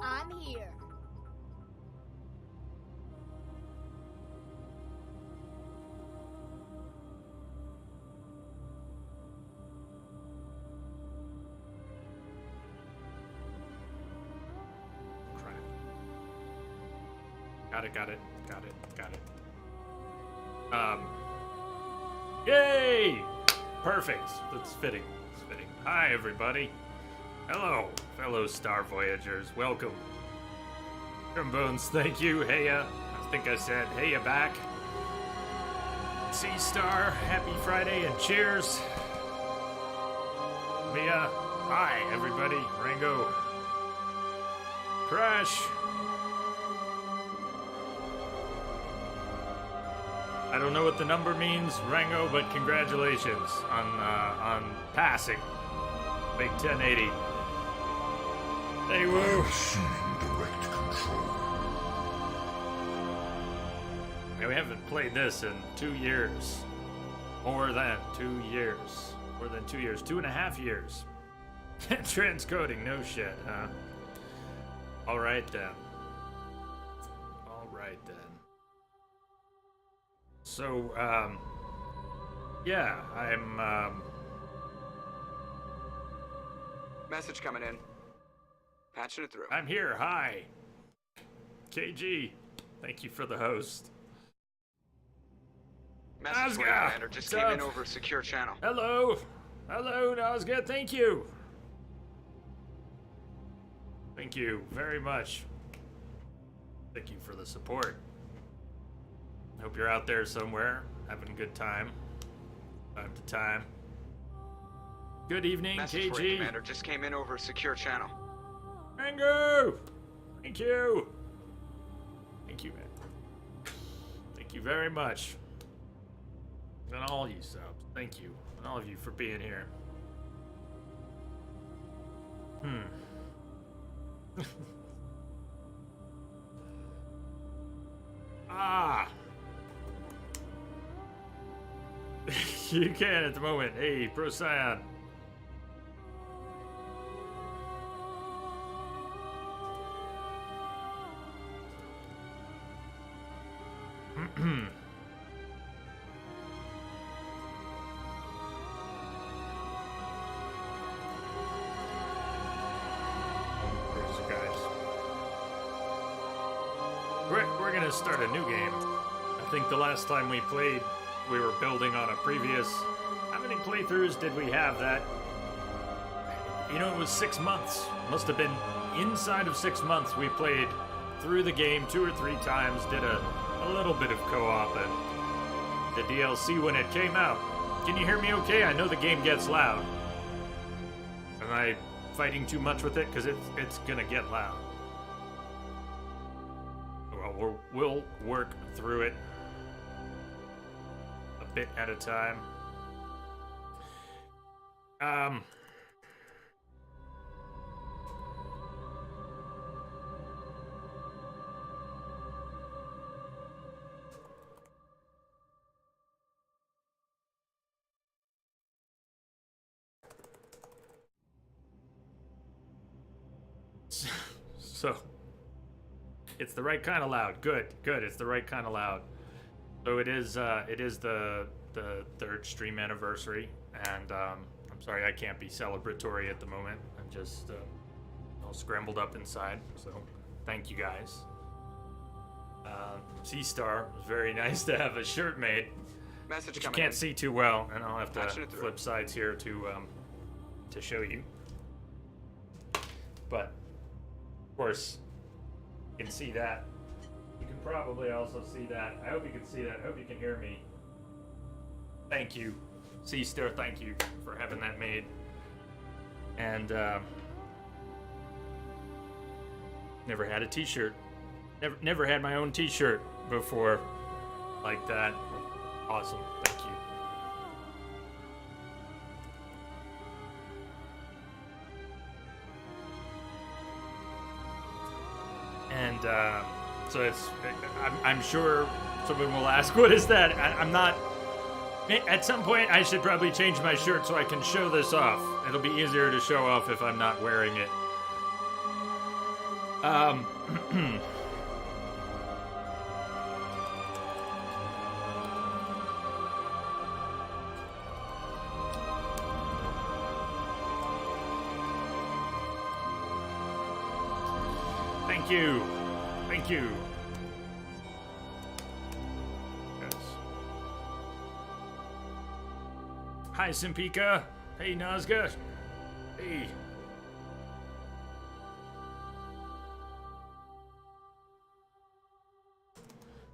I'm here. Got it. Yay! Perfect. That's fitting. Hi, everybody. Hello, fellow Star Voyagers. Welcome. Trombones, thank you. Heya. I think I said heya back. Sea Star, happy Friday and cheers. Mia, hi, everybody. Rango. Crash. I don't know what the number means, Rango, but congratulations on passing. Big 1080. Hey, woo. Assuming direct control. Yeah, we haven't played this in 2 years. More than 2 years. 2.5 years. Transcoding, no shit, huh? Alright then. So, yeah, I'm, Message coming in. Patching it through. I'm here, hi. KG, thank you for the host. Message for you, Nazga, Commander. Just came in over a secure channel. Hello, Nazga, thank you. Thank you very much. Thank you for the support. Hope you're out there somewhere, having a good time to time. Good evening, Message KG. for you, Commander. Just came in over a secure channel. Mango! Thank you, man. Thank you very much. And all you subs, thank you. And all of you for being here. You can at the moment. Hey, Procyon. We're gonna start a new game. I think the last time we played, we were building on a previous... How many playthroughs did we have that? You know, it was 6 months. Must have been inside of 6 months we played through the game 2 or 3 times, did a little bit of co-op and the DLC when it came out. Can you hear me okay? I know the game gets loud. Am I fighting too much with it? Because it's gonna get loud. Well, we'll work through it a bit at a time. So it's the right kind of loud. Good. It's the right kind of loud. So it is the 3rd stream anniversary, and I'm sorry I can't be celebratory at the moment. I'm just all scrambled up inside. So thank you guys. Sea Star, it was very nice to have a shirt made. Message Which you coming can't in. see too well, and I'll have Patching it to through. flip sides here to show you. But of course, you can see that. You can probably also see that. I hope you can see that. I hope you can hear me. Thank you, Sea Star. Thank you for having that made. And never had a T-shirt. Never had my own T-shirt before like that. Awesome. Thank you. And so it's, I'm sure someone will ask, what is that? I'm not, at some point I should probably change my shirt so I can show this off. It'll be easier to show off if I'm not wearing it. Um, Thank you. Thank you. Yes. Hi, Simpika. Hey, Nazga. Hey.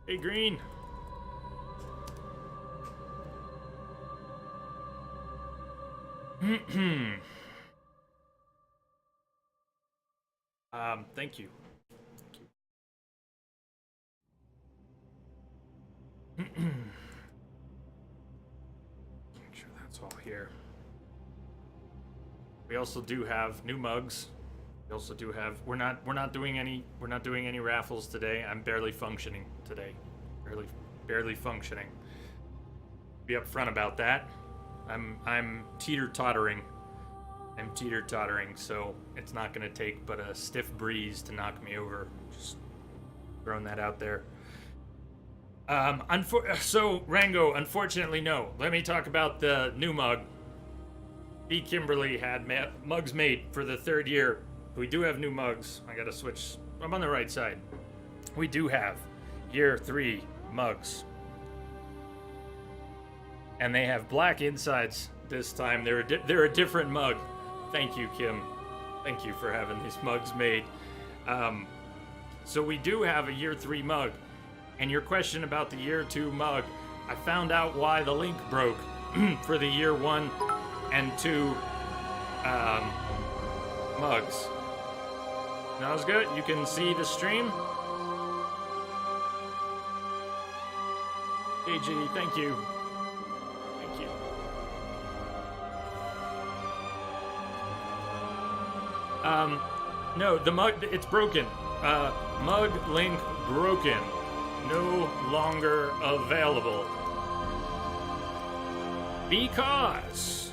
Hey, Green. Thank you. Make sure that's all here. We also do have new mugs. We also do have. We're not doing any raffles today. I'm barely functioning today. Barely functioning. Be upfront about that. I'm teeter-tottering. So it's not gonna take but a stiff breeze to knock me over. Just throwing that out there. So Rango, unfortunately, no. Let me talk about the new mug. B. Kimberly had mugs made for the 3rd year. We do have new mugs. I gotta switch. I'm on the right side. We do have year 3 mugs. And they have black insides this time. They're a different mug. Thank you, Kim. Thank you for having these mugs made. So we do have a year 3 mug. And your question about the year 2 mug, I found out why the link broke for the year 1 and 2 mugs. That was good. You can see the stream. AG, thank you. Thank you. No, the mug, it's broken. Mug link broken. No longer available. Because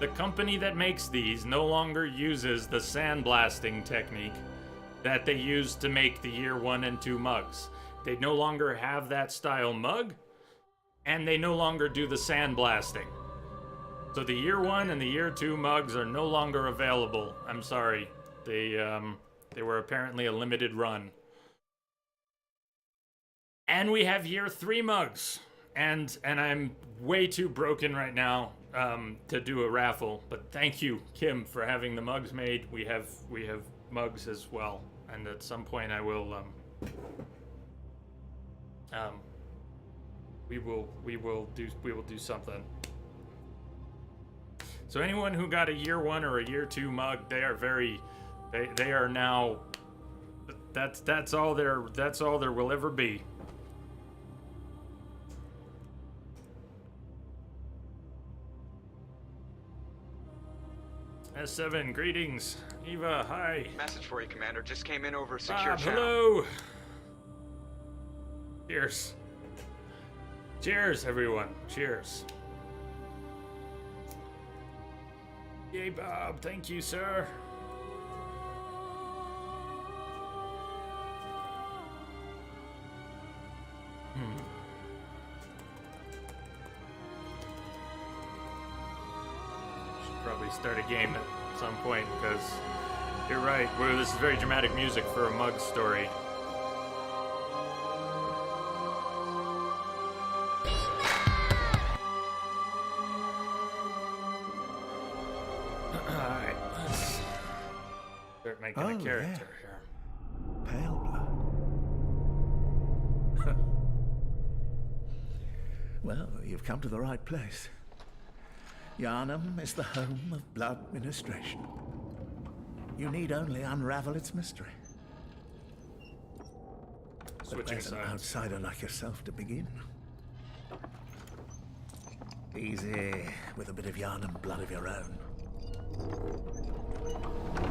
the company that makes these no longer uses the sandblasting technique that they used to make the year 1 and 2 mugs. They no longer have that style mug, and they no longer do the sandblasting. So the year 1 and the year 2 mugs are no longer available. I'm sorry. They were apparently a limited run. And we have year 3 mugs. And I'm way too broken right now to do a raffle. But thank you, Kim, for having the mugs made. We have mugs as well. And at some point I will we will do something. So anyone who got a year 1 or a year 2 mug, they are now, that's all there will ever be. S7, greetings. Eva, hi. Message for you, Commander. Just came in over a secure channel. Hello. Cheers. Cheers, everyone. Cheers. Yay, Bob. Thank you, sir. Should probably start a game at some point because you're right. Well, this is very dramatic music for a mug story. Alright, let's start making a character here. Pale blood. Well, you've come to the right place. Yharnam is the home of blood ministration. You need only unravel its mystery. But Switching there's an sides. outsider like yourself to begin. Easy, with a bit of Yharnam blood of your own.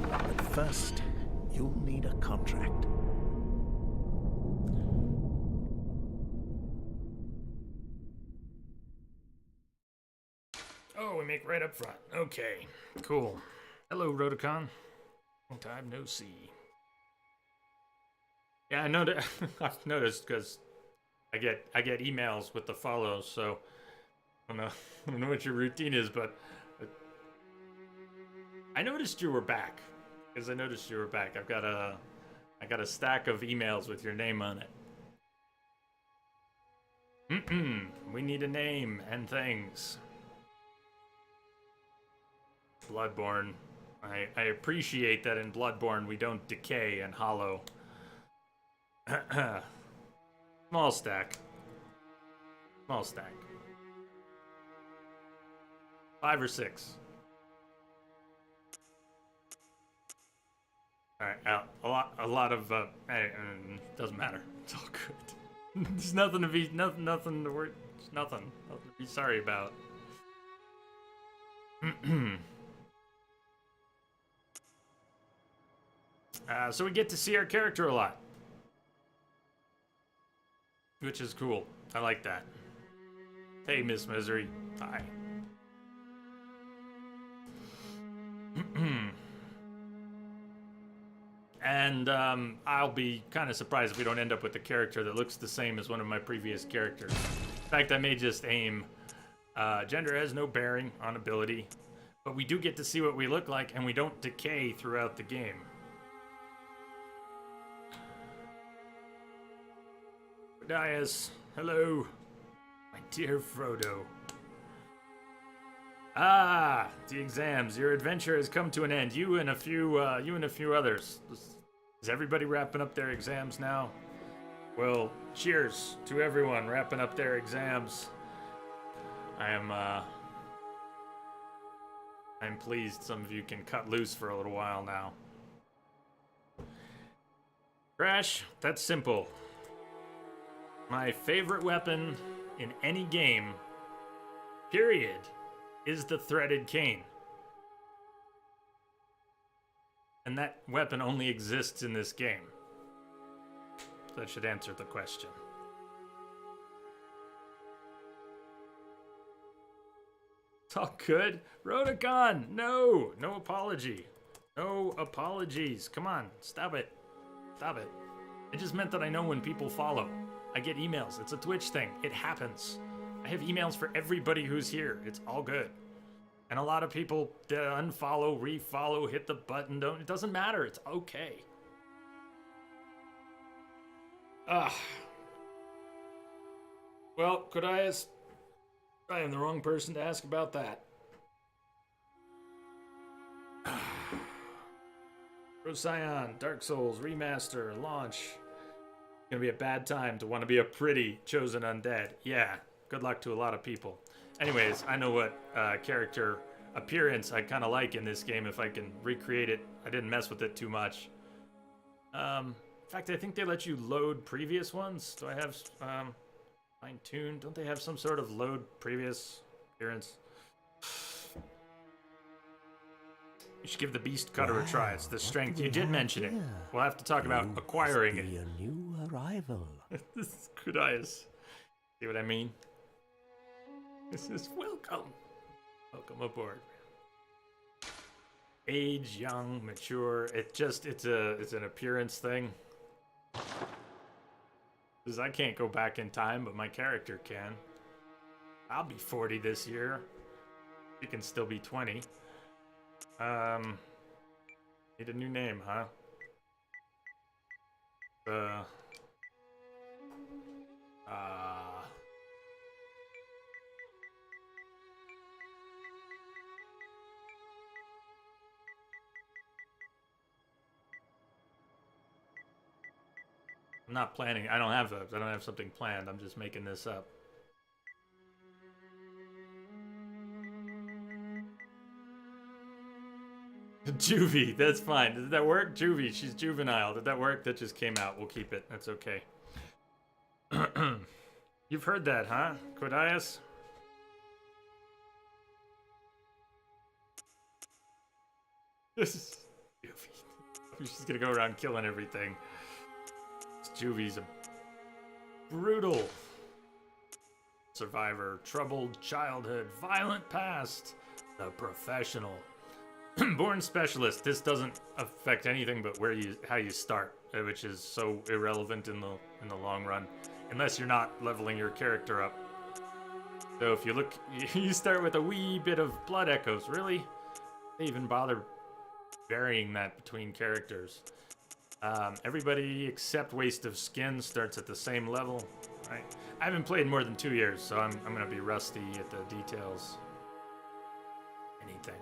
But first, you'll need a contract. Oh, we make right up front. Okay, cool. Hello, Rotacon. Long time no see. Yeah, I know that. I've noticed because I get emails with the follows, so I don't know. I don't know what your routine is, but I noticed you were back. Because I noticed you were back. I got a stack of emails with your name on it. We need a name and things. Bloodborne. I appreciate that in Bloodborne we don't decay and hollow. Small stack. Small stack. 5 or 6. All right, a lot of. Doesn't matter. It's all good. There's nothing to be, nothing to worry, nothing to be sorry about. So we get to see our character a lot, which is cool. I like that. Hey, Miss Misery. Hi. And I'll be kind of surprised if we don't end up with a character that looks the same as one of my previous characters. In fact, I may just aim. Gender has no bearing on ability, but we do get to see what we look like, and we don't decay throughout the game. Dias, hello, my dear Frodo. Ah, the exams. Your adventure has come to an end. You and a few others. Is everybody wrapping up their exams now? Well, cheers to everyone wrapping up their exams. I'm pleased some of you can cut loose for a little while now. Crash, that's simple. My favorite weapon in any game, period, is the threaded cane. And that weapon only exists in this game. That should answer the question. It's all good. Rotacon, no apology. No apologies. Come on, stop it. Stop it. It just meant that I know when people follow. I get emails. It's a Twitch thing. It happens. I have emails for everybody who's here. It's all good. And a lot of people unfollow, refollow, hit the button. It doesn't matter. It's okay. Well, Codias, I am the wrong person to ask about that. Procyon, Dark Souls, Remaster, launch. Gonna be a bad time to want to be a pretty chosen undead. Yeah, good luck to a lot of people. Anyways, I know what character appearance I kind of like in this game if I can recreate it. I didn't mess with it too much. In fact, I think they let you load previous ones. Do I have fine-tuned? Don't they have some sort of load previous appearance? You should give the Beast Cutter a try. It's the strength. You did mention it. We'll have to talk about acquiring it. A new arrival. This is Kudias. See what I mean? This is welcome. Welcome aboard. Age, young, mature. It's an appearance thing. Because I can't go back in time, but my character can. I'll be 40 this year. You can still be 20. Need a new name, huh? I'm not planning. I don't have something planned. I'm just making this up. Juvie, that's fine. Did that work? Juvie, she's juvenile. Did that work? That just came out. We'll keep it. That's okay. You've heard that, huh, Codias? This is Juvie. She's gonna go around killing everything. Juvie's a brutal survivor, troubled childhood, violent past, the professional Born specialist. This doesn't affect anything but how you start, which is so irrelevant in the long run, unless you're not leveling your character up. So if you look, you start with a wee bit of blood echoes. Really? They even bother varying that between characters. Everybody except Waste of Skin starts at the same level. Right? I haven't played more than 2 years, so I'm gonna be rusty at the details. Anything.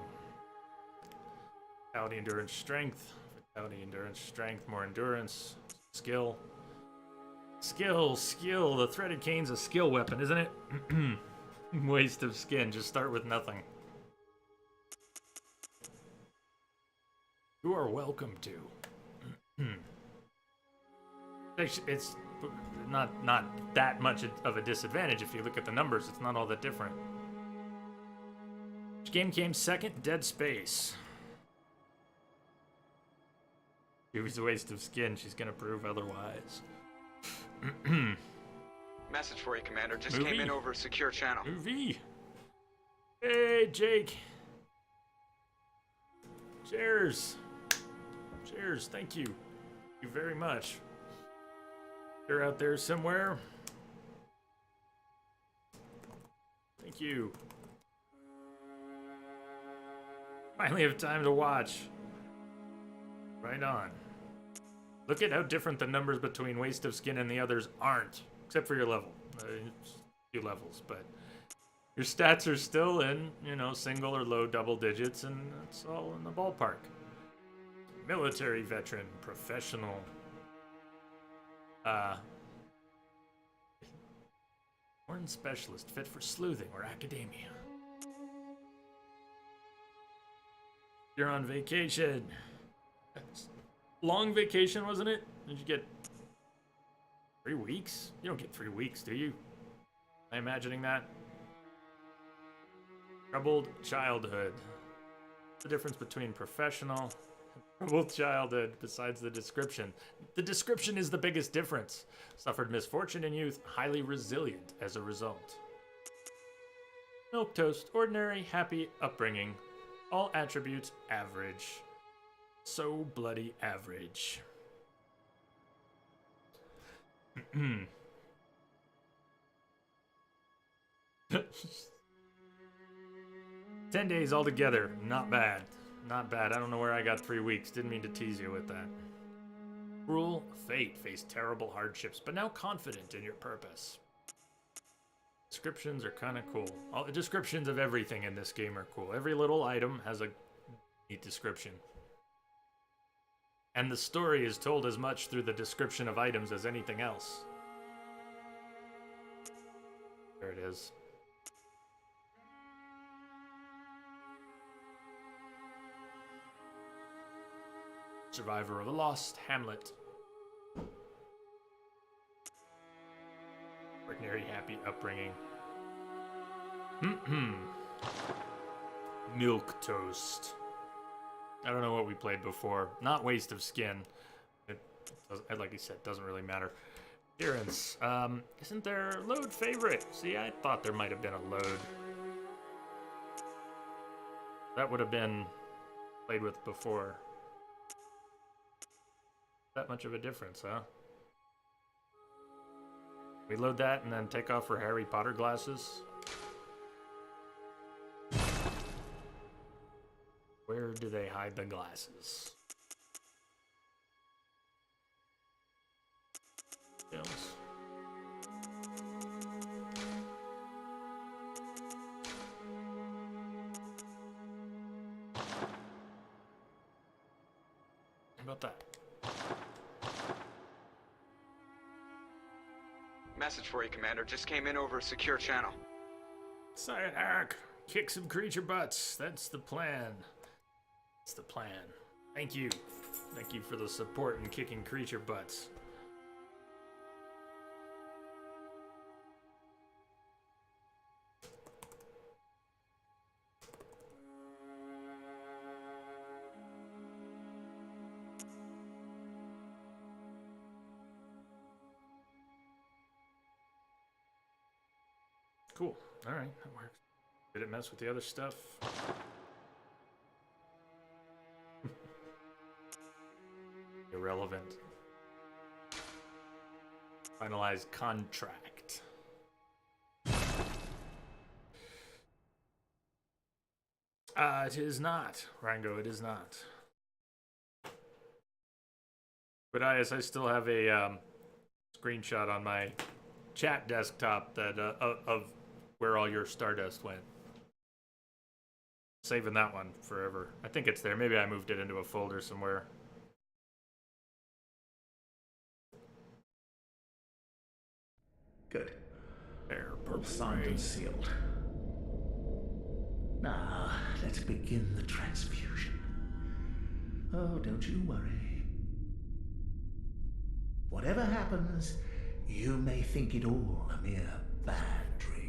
Vitality, endurance, strength. Vitality, endurance, strength, more endurance. Skill. Skill. The threaded cane's a skill weapon, isn't it? Waste of Skin. Just start with nothing. You are welcome to. It's not that much of a disadvantage if you look at the numbers. It's not all that different. Which game came second? Dead Space. It was a waste of skin. She's gonna prove otherwise. Message for you, Commander. Just came in over a secure channel. Movie. Hey, Jake. Cheers. Cheers. Thank you. Thank you very much. You're out there somewhere. Thank you. Finally have time to watch. Right on. Look at how different the numbers between Waste of Skin and the others aren't. Except for your level. A few levels, but your stats are still in, single or low double digits, and it's all in the ballpark. Military veteran, professional. Born specialist, fit for sleuthing or academia. You're on vacation. Long vacation, wasn't it? Did you get 3 weeks? You don't get 3 weeks, do you? Am I imagining that? Troubled childhood. What's the difference between professional and troubled childhood besides the description? The description is the biggest difference. Suffered misfortune in youth, highly resilient as a result. Milquetoast, ordinary, happy upbringing. All attributes, average. So bloody average. 10 days altogether. Not bad. Not bad. I don't know where I got 3 weeks. Didn't mean to tease you with that. Cruel fate. Faced terrible hardships, but now confident in your purpose. Descriptions are kind of cool. All the descriptions of everything in this game are cool. Every little item has a neat description. And the story is told as much through the description of items as anything else. There it is. Survivor of a lost hamlet. Ordinary, happy upbringing. Milquetoast. I don't know what we played before. Not Waste of Skin. Like you said, doesn't really matter. Appearance. Isn't there load favorite? See, I thought there might have been a load. That would have been played with before. That much of a difference, huh? We load that and then take off our Harry Potter glasses. Where do they hide the glasses? Bills. How about that? Message for you, Commander. Just came in over a secure channel. Sayonara. Kick some creature butts. That's the plan. That's the plan. Thank you. Thank you for the support in kicking creature butts. Cool. All right, that works. Did it mess with the other stuff? Irrelevant. Finalize contract. It is not, Rango. It is not. But I still have a screenshot on my chat desktop that of where all your Stardust went. Saving that one forever. I think it's there. Maybe I moved it into a folder somewhere. Good. There, All signed and sealed. Now, let's begin the transfusion. Oh, don't you worry. Whatever happens, you may think it all a mere bad dream.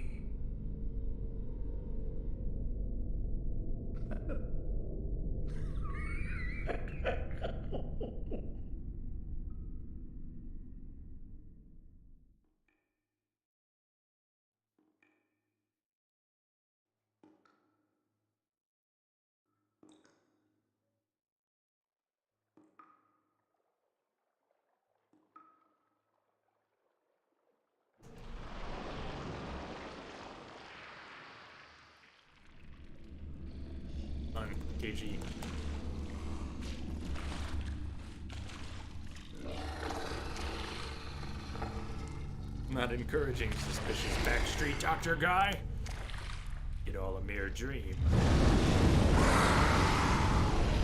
On KG. Not encouraging suspicious backstreet doctor guy. It all a mere dream.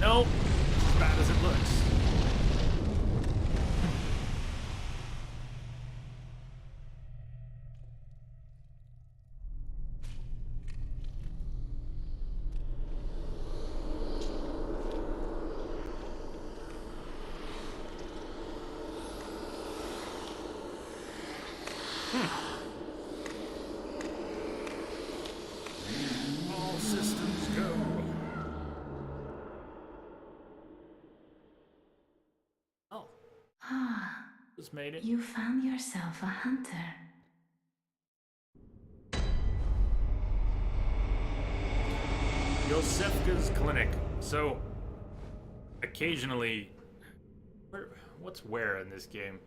Nope. As bad as it looks. All systems go. Oh. Ah, Just made it. you found yourself a hunter. Yosefka's clinic. So, occasionally, what's where in this game?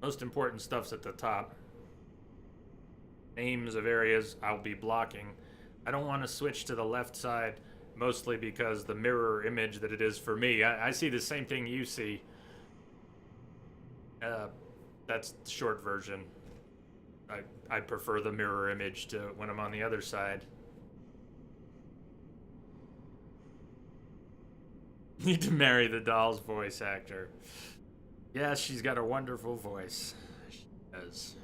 Most important stuff's at the top. Names of areas I'll be blocking. I don't want to switch to the left side, mostly because the mirror image that it is for me. I see the same thing you see. That's the short version. I prefer the mirror image to when I'm on the other side. Need to marry the doll's voice actor. Yes, she's got a wonderful voice. She does.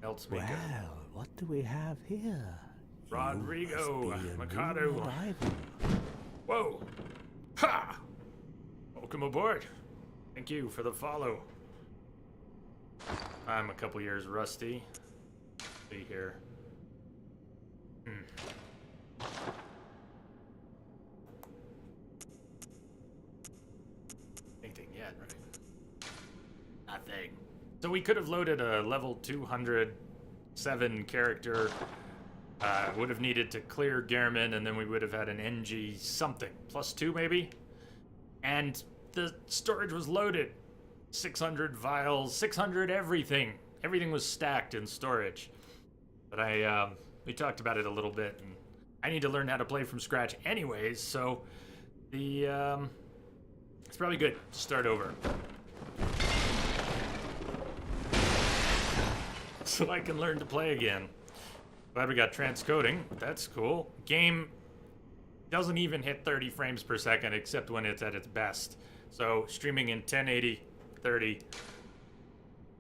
Else me go. Well, what do we have here? Rodrigo You must be a Mikado. new arrival. Whoa! Ha! Welcome aboard. Thank you for the follow. I'm a couple years rusty. See here. Anything yet, right? Nothing. So we could have loaded a level 207 character. Would have needed to clear Gehrman, and then we would have had an NG something. +2 maybe? And the storage was loaded. 600 vials, 600 everything. Everything was stacked in storage. But we talked about it a little bit, and I need to learn how to play from scratch anyways, so it's probably good to start over. So I can learn to play again. Glad we got transcoding. That's cool. Game doesn't even hit 30 frames per second except when it's at its best. So streaming in 1080, 30.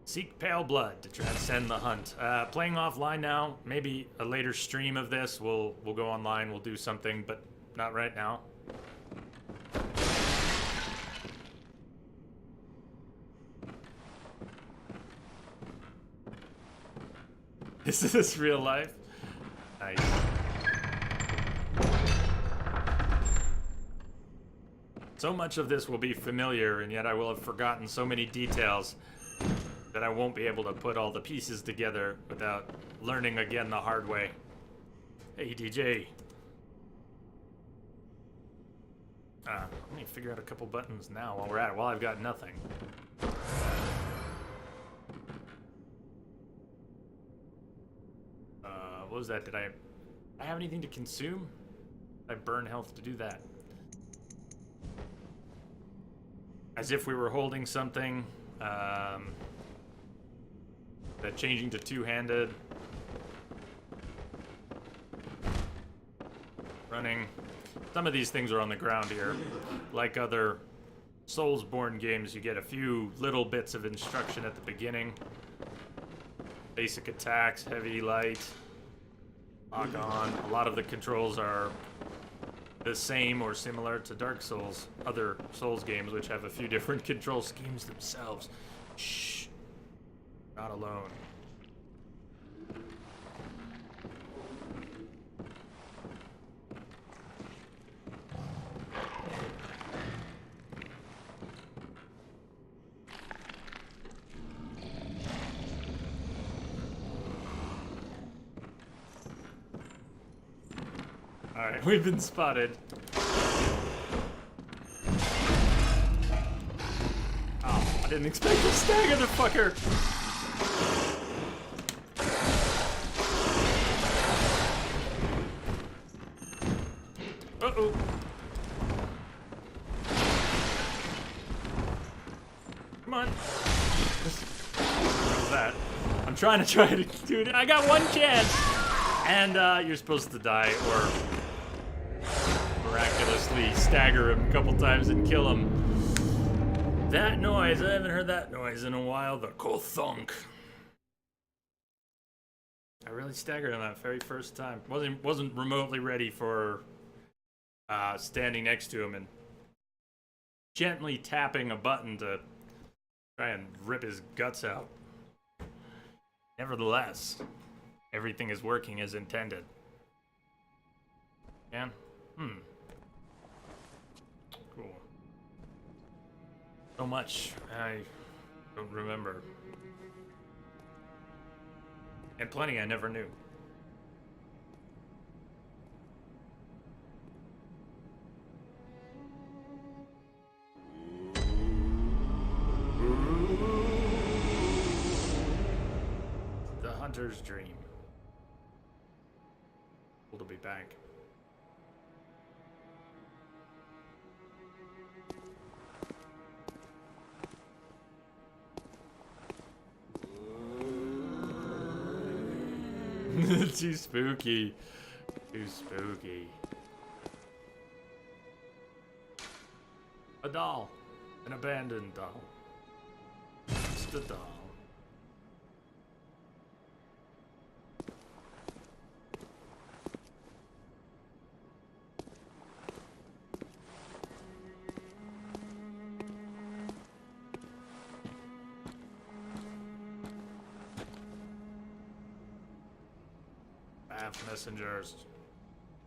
Seek pale blood to transcend the hunt. Playing offline now. Maybe a later stream of this. We'll go online. We'll do something, but not right now. Is this real life? Nice. So much of this will be familiar, and yet I will have forgotten so many details that I won't be able to put all the pieces together without learning again the hard way. Hey, DJ. Let me figure out a couple buttons now while we're at it, while I've got nothing. What was that? Did I have anything to consume? I burn health to do that. As if we were holding something. That changing to two-handed. Running. Some of these things are on the ground here. Like other Soulsborne games, you get a few little bits of instruction at the beginning. Basic attacks, heavy, light, lock on. A lot of the controls are the same or similar to Dark Souls, other Souls games, which have a few different control schemes themselves. Shh. Not alone. Alright, we've been spotted. Oh, I didn't expect to stagger the fucker! Uh-oh. Come on. What's that? I'm trying to do it. I got one chance! And you're supposed to die or miraculously stagger him a couple times and kill him. That noise, I haven't heard that noise in a while. The thunk. I really staggered him that very first time. Wasn't remotely ready for standing next to him and gently tapping a button to try and rip his guts out. Nevertheless, everything is working as intended. Yeah? Cool. So much I don't remember. And plenty I never knew. The hunter's dream. Cool to be back. Too spooky. Too spooky. A doll. An abandoned doll. Just a doll. Messengers.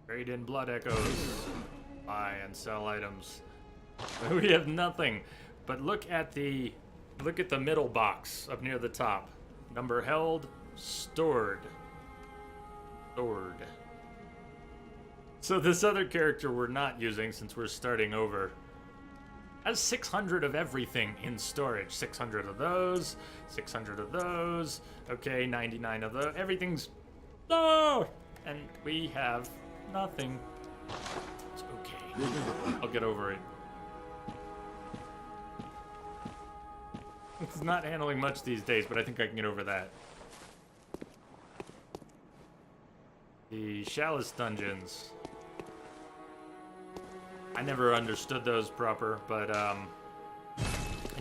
Trade in blood echoes. Buy and sell items. We have nothing. But look at the middle box up near the top. Number held, stored. Stored. So this other character we're not using since we're starting over has 600 of everything in storage. 600 of those, 600 of those. Okay, 99 of those. Everything's and we have nothing. It's okay. I'll get over it. It's not handling much these days, but I think I can get over that. The Chalice dungeons. I never understood those proper, but I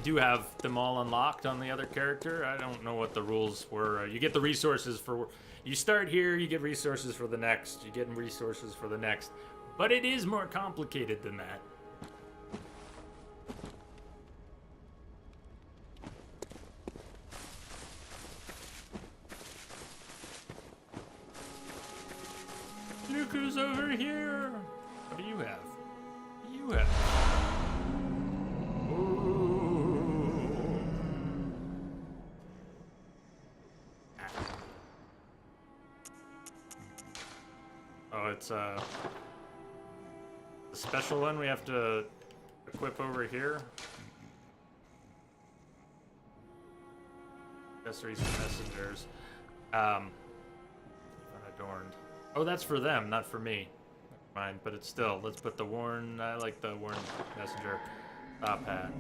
do have them all unlocked on the other character. I don't know what the rules were. You get the resources for... You start here, you get resources for the next. You get resources for the next. But it is more complicated than that. Look who's over here! What do you have? What do you have? It's the special one we have to equip over here. Accessories and messengers. Unadorned. Oh, that's for them, not for me. Never mind, but it's still. Let's put the worn. I like the worn messenger top hat.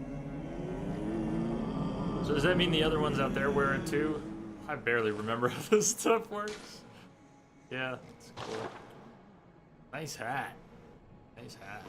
So does that mean the other ones out there wear it too? I barely remember how this stuff works. Yeah, it's cool. Nice hat. Nice hat.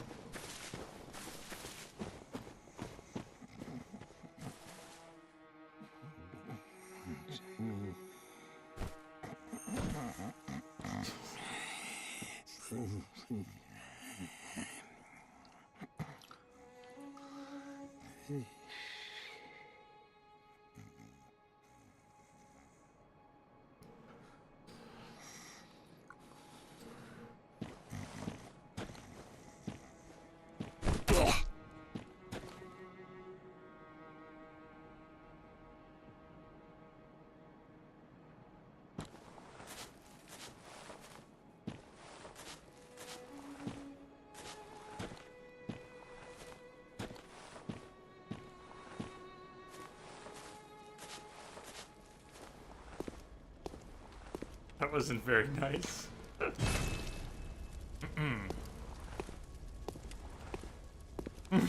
That wasn't very nice.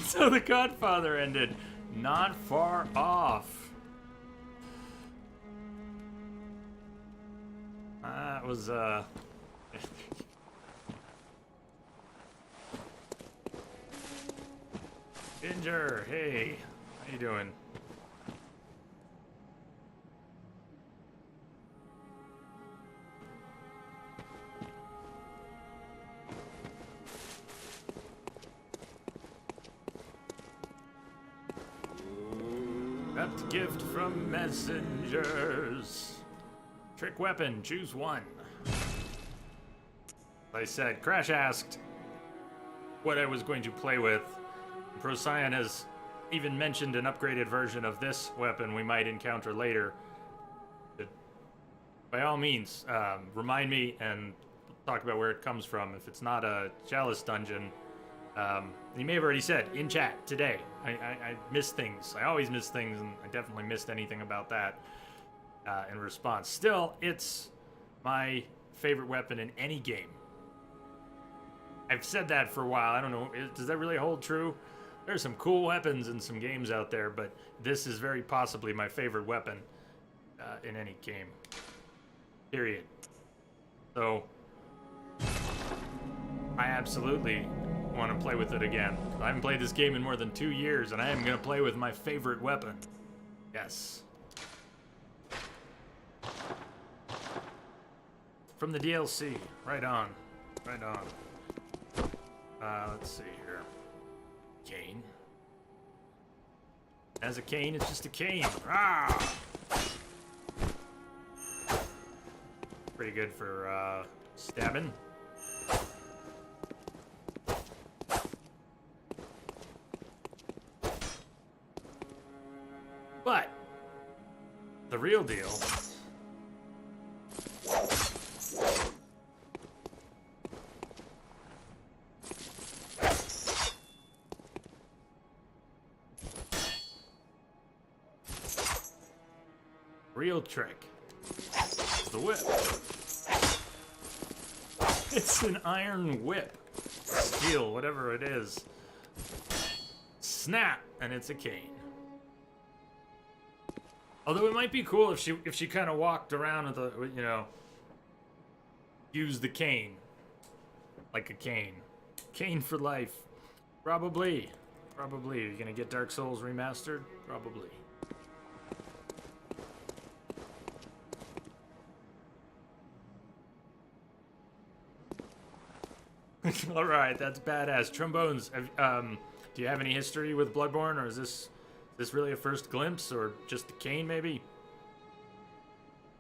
So the Godfather ended not far off. That was Ginger, hey, how you doing? Wrapped gift from messengers. Trick weapon, choose one. I said, Crash asked what I was going to play with. Procyon has even mentioned an upgraded version of this weapon we might encounter later. But by all means, remind me and talk about where it comes from. If it's not a Chalice dungeon, you may have already said in chat today. I miss things. I always miss things, and I definitely missed anything about that in response. Still, it's my favorite weapon in any game. I've said that for a while. I don't know. Does that really hold true? There's some cool weapons in some games out there, but this is very possibly my favorite weapon in any game. Period. So, I absolutely want to play with it again. I haven't played this game in more than 2 years, and I am going to play with my favorite weapon. Yes. From the DLC. Right on. Right on. Let's see here. Cane. As a cane, it's just a cane. Ah! Pretty good for stabbing. But the real deal trick is the whip. It's an iron whip. Steel, whatever it is. Snap, and it's a cane. Although it might be cool if she kind of walked around with the, you know, use the cane. Like a cane. Cane for life. Probably. Probably. Are you gonna get Dark Souls remastered? Probably. All right, that's badass. Trombones, do you have any history with Bloodborne, or is this really a first glimpse, or just the cane, maybe?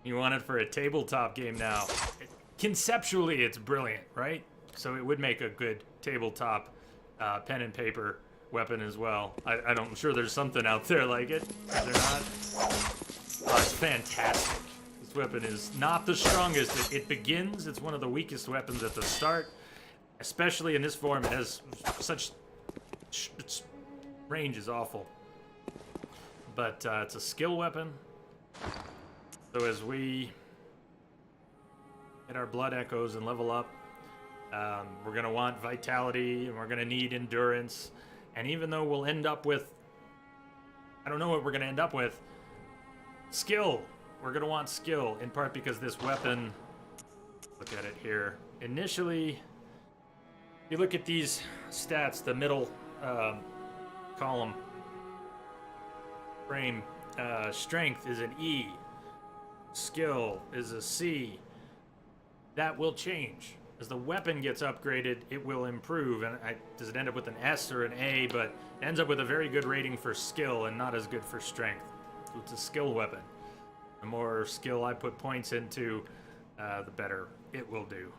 You want it for a tabletop game now. Conceptually, it's brilliant, right? So it would make a good tabletop pen and paper weapon as well. I'm sure there's something out there like it. Is there not? Oh, it's fantastic. This weapon is not the strongest. It begins, it's one of the weakest weapons at the start. Especially in this form, it has such... its range is awful. But it's a skill weapon. So as we get our blood echoes and level up, we're going to want vitality, and we're going to need endurance. And even though we'll end up with... I don't know what we're going to end up with. Skill. We're going to want skill, in part because this weapon... Look at it here. Initially, you look at these stats, the middle column. Frame. Strength is an E. Skill is a C. That will change. As the weapon gets upgraded, it will improve. And does it end up with an S or an A? But it ends up with a very good rating for skill and not as good for strength. So it's a skill weapon. The more skill I put points into, the better it will do.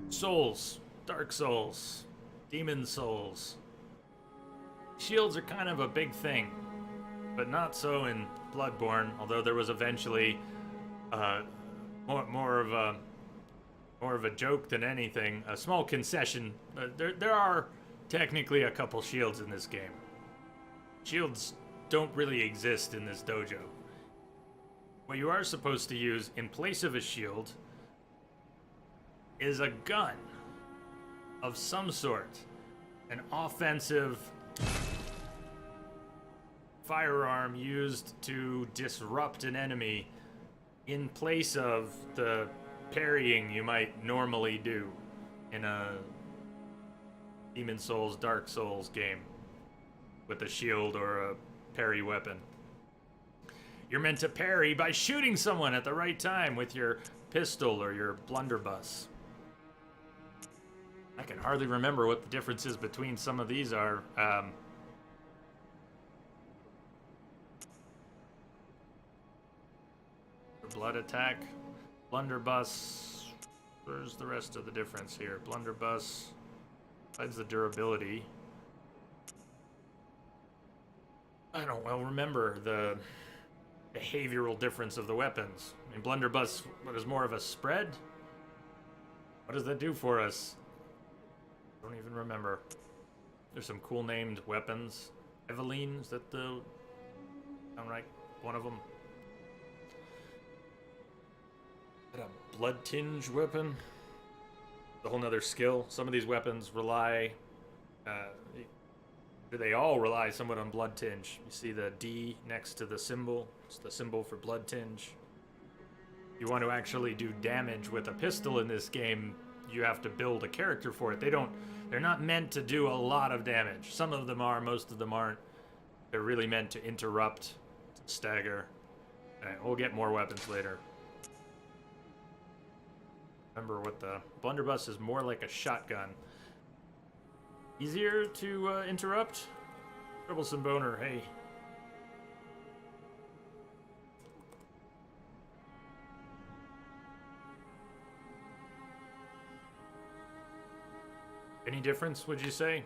Souls. Dark Souls. Demon Souls. Shields are kind of a big thing, but not so in Bloodborne, although there was eventually more of a joke than anything, a small concession. There are technically a couple shields in this game. Shields don't really exist in this dojo. What you are supposed to use in place of a shield is a gun of some sort. An offensive firearm used to disrupt an enemy in place of the parrying you might normally do in a Demon Souls, Dark Souls game with a shield or a parry weapon. You're meant to parry by shooting someone at the right time with your pistol or your blunderbuss. I can hardly remember what the differences between some of these are. Blood attack, blunderbuss. Where's the rest of the difference here? Blunderbuss, besides the durability. I don't well remember the behavioral difference of the weapons. I mean, blunderbuss, what is more of a spread? What does that do for us? Don't even remember. There's some cool named weapons. Eveline, is that the... sound right? One of them. Is that a blood tinge weapon? A whole nother skill. Some of these weapons rely... they all rely somewhat on blood tinge. You see the D next to the symbol? It's the symbol for blood tinge. You want to actually do damage with a pistol in this game, you have to build a character for it. They're not meant to do a lot of damage. Some of them are, most of them aren't. They're really meant to interrupt, to stagger. Alright, we'll get more weapons later. Remember what the blunderbuss is more like a shotgun. Easier to interrupt? Troublesome boner, hey. Any difference, would you say?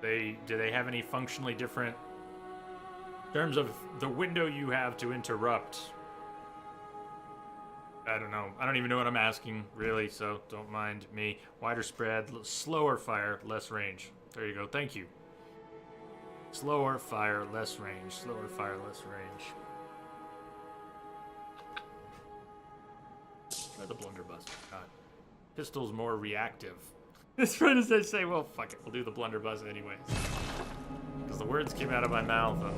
Do they have any functionally different in terms of the window you have to interrupt? I don't know. I don't even know what I'm asking, really, so don't mind me. Wider spread, slower fire, less range. There you go. Thank you. Slower fire, less range. Slower fire, less range. Try the blunderbuss. God. Pistol's more reactive. As soon as I say, well, fuck it, we'll do the blunderbuss anyways. Because the words came out of my mouth and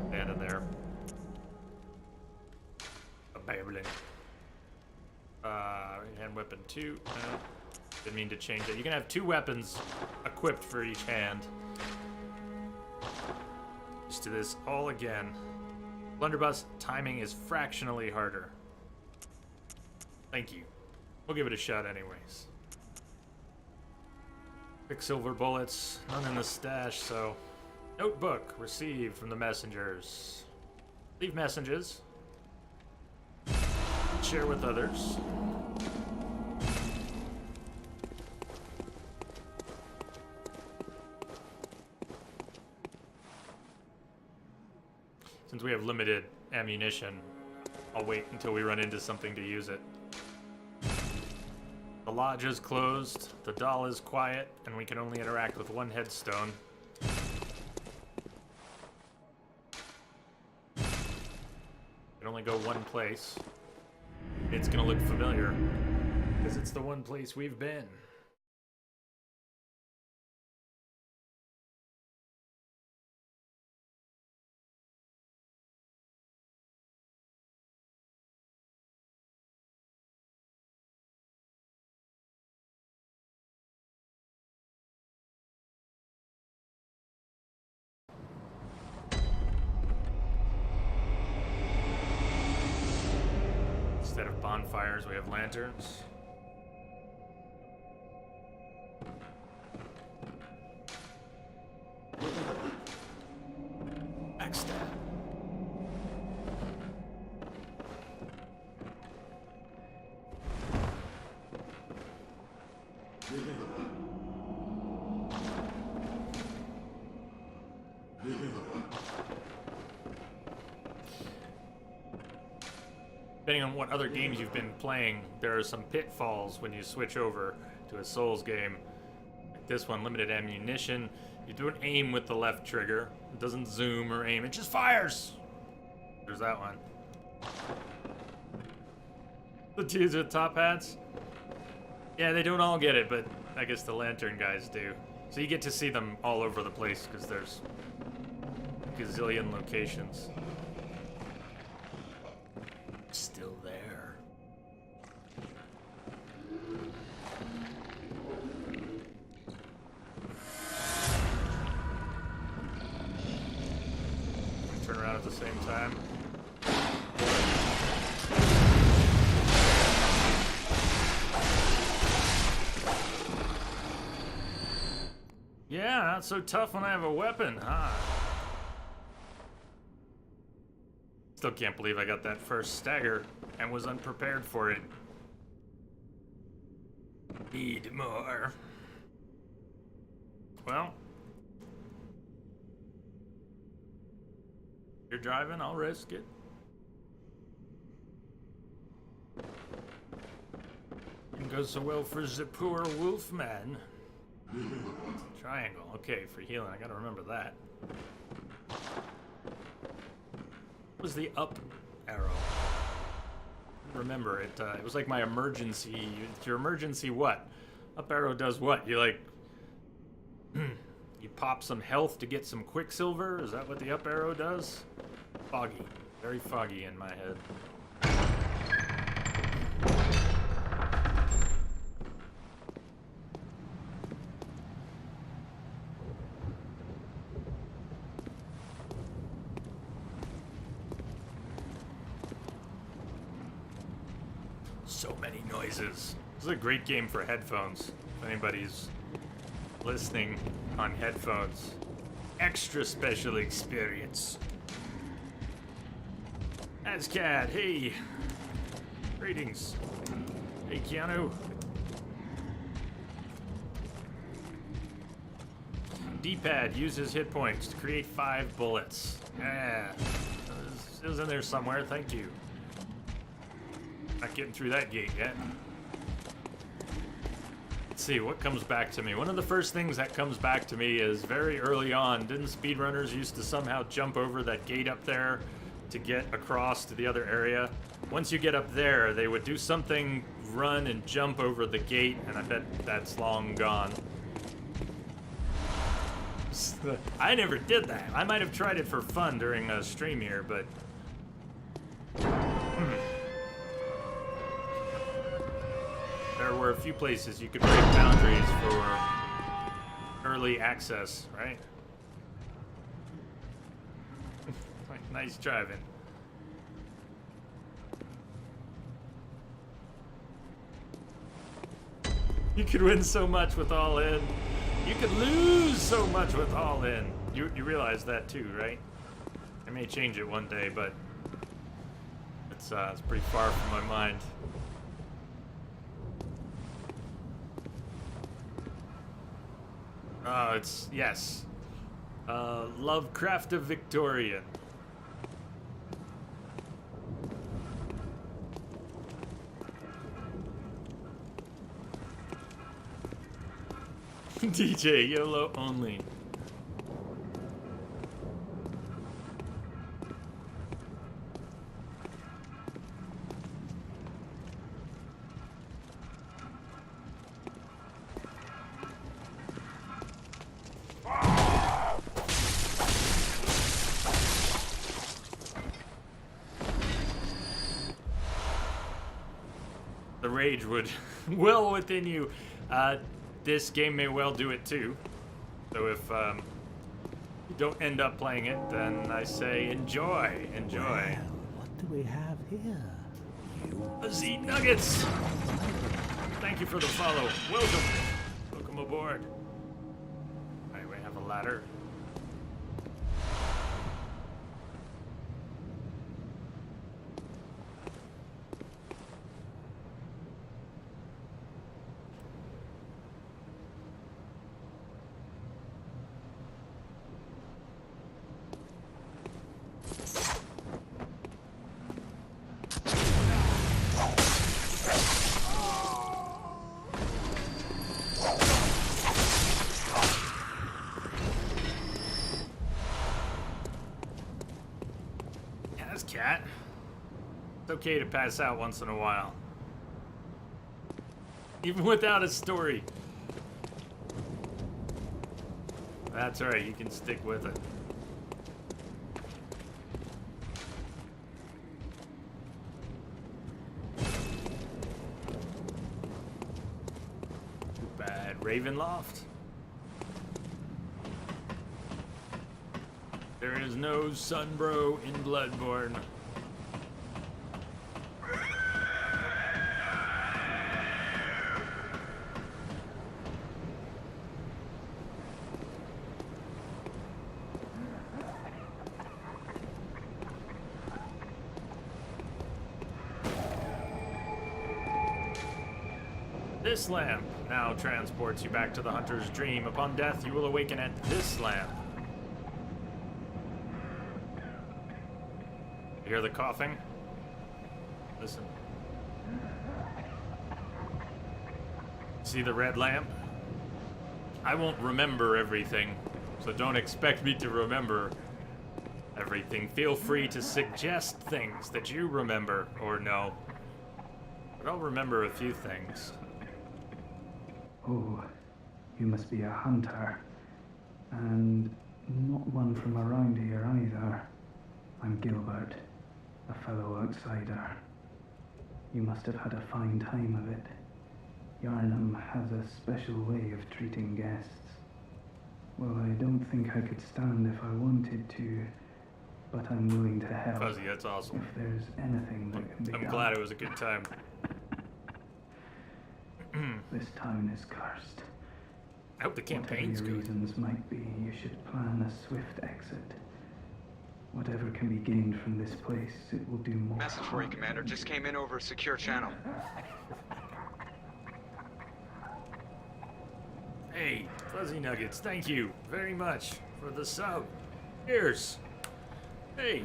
standing there. A babbling. Hand weapon 2. Didn't mean to change it. You can have 2 weapons equipped for each hand. Just do this all again. Blunderbuss timing is fractionally harder. Thank you. We'll give it a shot anyways. Quicksilver bullets, none in the stash, so... Notebook received from the messengers. Leave messages. Share with others. Since we have limited ammunition, I'll wait until we run into something to use it. The lodge is closed, the doll is quiet, and we can only interact with one headstone. We can only go one place. It's gonna look familiar, because it's the one place we've been. Instead of bonfires, we have lanterns. Backstab. Depending on what other games you've been playing, there are some pitfalls when you switch over to a Souls game. Like this one, limited ammunition. You don't aim with the left trigger. It doesn't zoom or aim, it just fires! There's that one. The dudes with top hats? Yeah, they don't all get it, but I guess the lantern guys do. So you get to see them all over the place, because there's a gazillion locations. Still there. Turn around at the same time. Yeah, not so tough when I have a weapon, huh? Still can't believe I got that first stagger and was unprepared for it. Need more. Well, you're driving, I'll risk it. Didn't go so well for the poor wolfman. Triangle, okay, for healing, I gotta remember that. What was the up arrow? Remember it. It was like my emergency. Your emergency what? Up arrow does what? You like you pop some health to get some quicksilver? Is that what the up arrow does? Foggy, very foggy in my head. So many noises. This is a great game for headphones. If anybody's listening on headphones. Extra special experience. Ascad, hey. Greetings. Hey, Keanu. D-pad uses hit points to create 5 bullets. Yeah. It was in there somewhere, thank you. Not getting through that gate yet. Let's see, what comes back to me? One of the first things that comes back to me is very early on, didn't speedrunners used to somehow jump over that gate up there to get across to the other area? Once you get up there, they would do something, run and jump over the gate, and I bet that's long gone. I never did that. I might have tried it for fun during a stream here, but... There were a few places you could break boundaries for early access, right? Nice driving. You could win so much with all in. You could lose so much with all in. You realize that too, right? I may change it one day, but it's pretty far from my mind. It's, yes. Lovecraft of Victorian. DJ, YOLO only. The rage would well within you. This game may well do it too. So if you don't end up playing it, then I say enjoy, enjoy. Well, what do we have here? Z Nuggets! Thank you for the follow. Welcome. Welcome aboard. Alright, we have a ladder. Cat. It's okay to pass out once in a while. Even without a story. That's alright, you can stick with it. Too bad. Ravenloft? There is no Sunbro in Bloodborne. This lamp now transports you back to the hunter's dream. Upon death, you will awaken at this lamp. You hear the coughing? Listen. See the red lamp? I won't remember everything, so don't expect me to remember everything. Feel free to suggest things that you remember or know. But I'll remember a few things. Oh, you must be a hunter. And not one from around here either. I'm Gilbert, a fellow outsider. You must have had a fine time of it. Yarnum has a special way of treating guests. Well, I don't think I could stand if I wanted to, but I'm willing to help. Fuzzy, that's awesome. If there's anything that can be done. I'm glad it was a good time. This town is cursed. I hope the campaign's Whatever your good. reasons might be, you should plan a swift exit. Whatever can be gained from this place, it will do more. Message for you, Commander. Just came in over a secure channel. Hey, Fuzzy Nuggets, thank you very much for the sub. Cheers. Hey.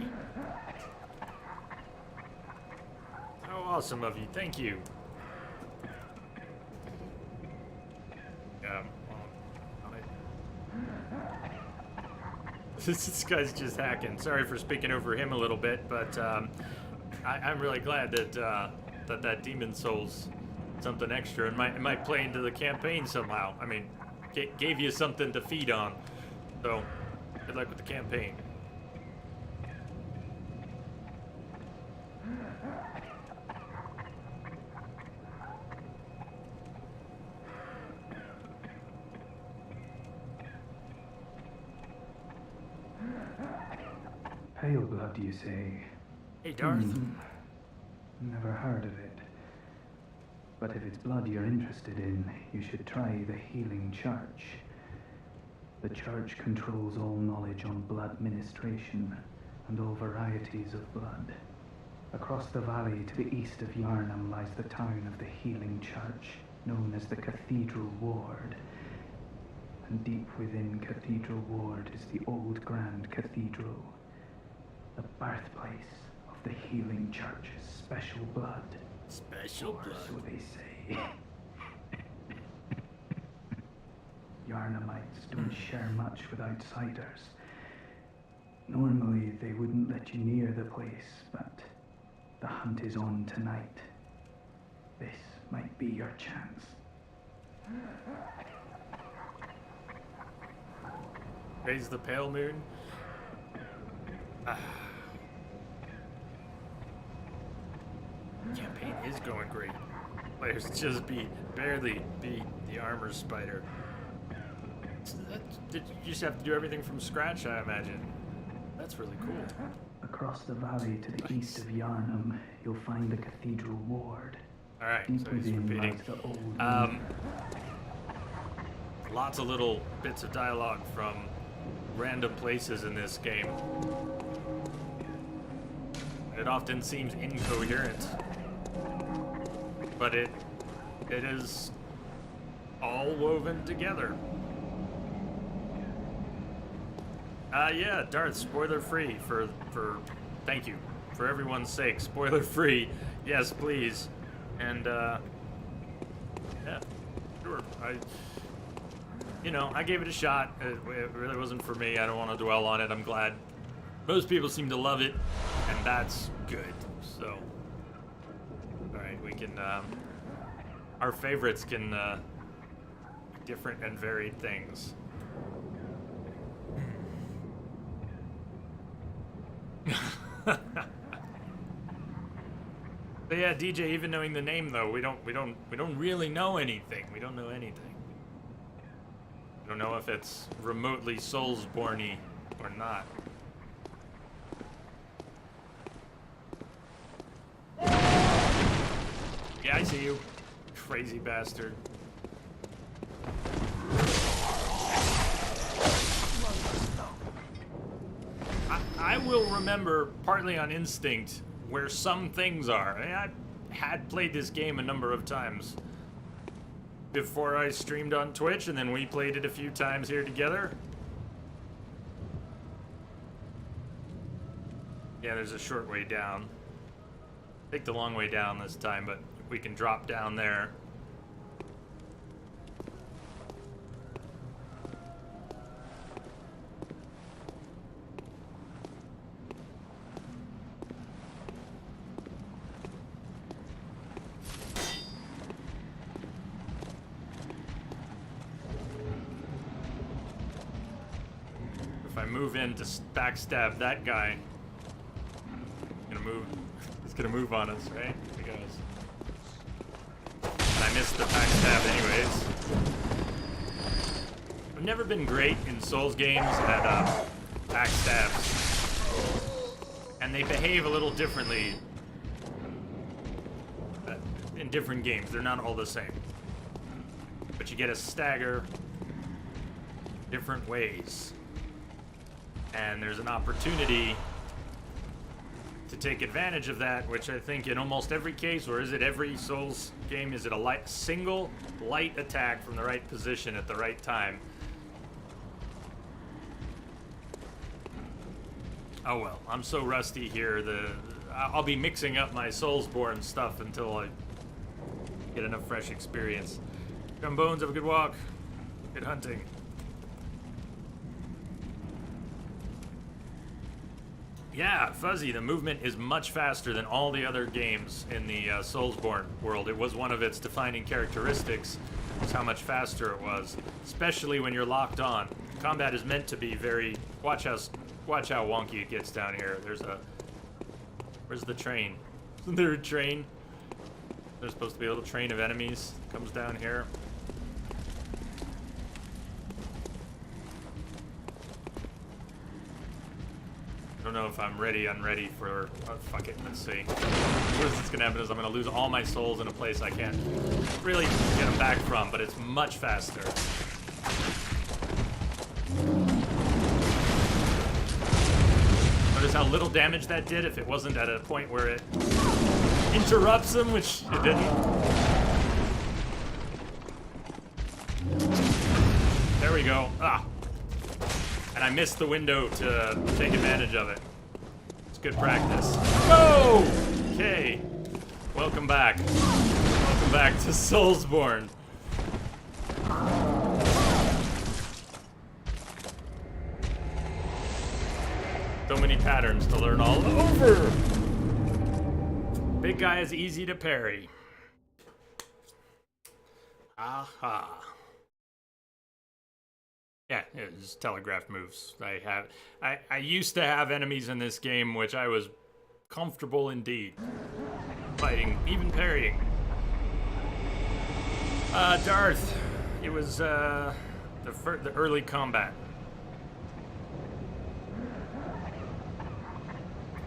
How awesome of you. Thank you. This guy's just hacking. Sorry for speaking over him a little bit, but I'm really glad that that Demon Souls something extra and might play into the campaign somehow. I mean, gave you something to feed on. So, good luck with the campaign. Pale blood, you say? Hey, Darth. Never heard of it. But if it's blood you're interested in, you should try the Healing Church. The church controls all knowledge on blood ministration and all varieties of blood. Across the valley to the east of Yarnum lies the town of the Healing Church, known as the Cathedral Ward. And deep within Cathedral Ward is the old Grand Cathedral, the birthplace of the Healing Church's special blood. Special Or blood. so they say. Yarnamites don't share much with outsiders. Normally, they wouldn't let you near the place, but the hunt is on tonight. This might be your chance. Raise the pale moon. Campaign is going great. Players just barely beat the armor spider. Did you just have to do everything from scratch, I imagine? That's really cool. Across the valley to the east of Yarnum, you'll find the cathedral ward. Alright, Deep so he's within repeating. lies the old Lots of little bits of dialogue from random places in this game. It often seems incoherent, but it is all woven together. Yeah, Darth, spoiler free for thank you. For everyone's sake, spoiler free. Yes, please. And yeah, sure. I gave it a shot. It really wasn't for me. I don't want to dwell on it. I'm glad most people seem to love it, and that's good. So, all right, we can. Our favorites can different and varied things. But yeah, DJ, even knowing the name though, we don't really know anything. We don't know anything. We don't know if it's remotely Soulsborne-y or not. Yeah, I see you, crazy bastard. I will remember, partly on instinct, where some things are. I had played this game a number of times before I streamed on Twitch, and then we played it a few times here together. Yeah, there's a short way down. Take the long way down this time, but we can drop down there. If I move in to backstab that guy, he's gonna move on us, right? He goes. And I missed the backstab anyways. I've never been great in Souls games at backstabs. And they behave a little differently in different games. They're not all the same. But you get a stagger different ways. And there's an opportunity to take advantage of that, which I think in almost every case, or is it every Souls game, is it a single light attack from the right position at the right time. Oh well, I'm so rusty here, I'll be mixing up my Soulsborne stuff until I get enough fresh experience. Come Bones, have a good walk. Good hunting. Yeah, Fuzzy, the movement is much faster than all the other games in the Soulsborne world. It was one of its defining characteristics, is how much faster it was, especially when you're locked on. Combat is meant to be very... Watch how wonky it gets down here. Where's the train? Isn't there a train? There's supposed to be a little train of enemies that comes down here. I don't know if I'm unready for... Oh, fuck it, let's see. What's gonna happen is I'm gonna lose all my souls in a place I can't really get them back from, but it's much faster. Notice how little damage that did if it wasn't at a point where it interrupts them, which it didn't. There we go. Ah. And I missed the window to take advantage of it. It's good practice. Whoa! Okay. Welcome back. Welcome back to Soulsborne. So many patterns to learn all over. Big guy is easy to parry. Aha. Yeah, it's telegraphed moves. I used to have enemies in this game which I was comfortable indeed fighting, even parrying. Darth. It was the early combat.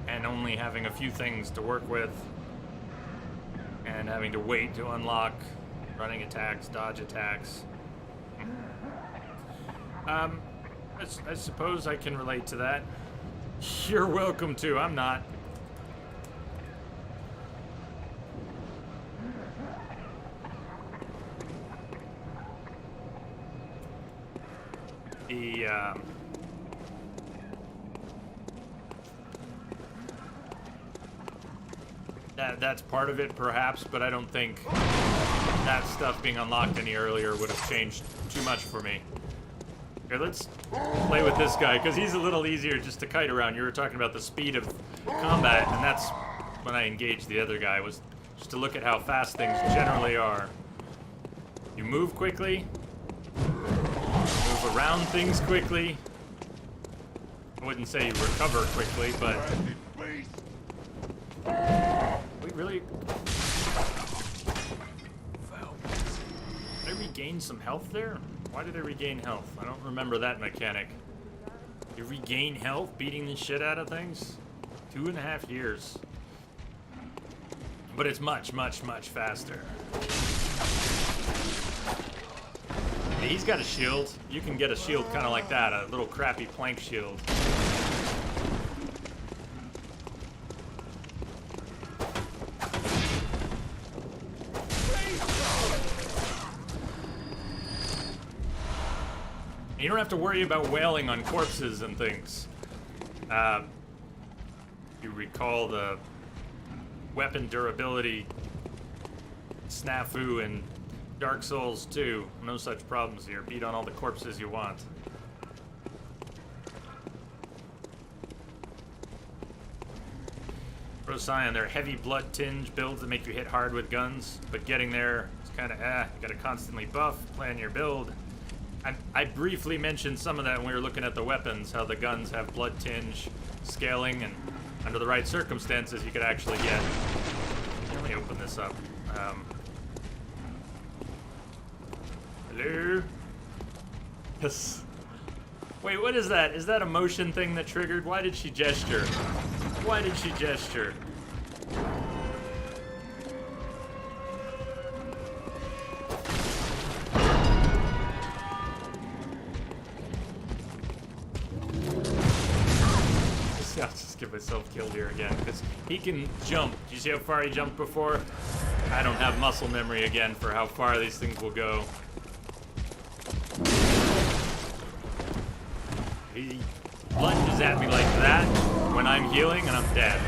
And only having a few things to work with, and having to wait to unlock running attacks, dodge attacks. I suppose I can relate to that. You're welcome to. I'm not. That's part of it, perhaps, but I don't think that stuff being unlocked any earlier would have changed too much for me. Here, let's play with this guy, because he's a little easier just to kite around. You were talking about the speed of combat, and that's when I engaged the other guy, was just to look at how fast things generally are. You move quickly, move around things quickly. I wouldn't say you recover quickly, but... Wait, really? Did I regain some health there? Why did I regain health? I don't remember that mechanic. You regain health beating the shit out of things? 2.5 years. But it's much, much, much faster. Hey, he's got a shield. You can get a shield kind of like that, a little crappy plank shield. You don't have to worry about wailing on corpses and things. You recall the weapon durability snafu in Dark Souls 2. No such problems here. Beat on all the corpses you want. Procyon, they're heavy blood tinge builds that make you hit hard with guns, but getting there is kind of you gotta constantly buff, plan your build. I briefly mentioned some of that when we were looking at the weapons, how the guns have blood tinge, scaling, and under the right circumstances you could actually get. Let me open this up. Hello? Yes. Wait, what is that? Is that a motion thing that triggered? Why did she gesture? Why did she gesture? I'll just get myself killed here again, because he can jump. Do you see how far he jumped before? I don't have muscle memory again for how far these things will go. He lunges at me like that when I'm healing and I'm dead.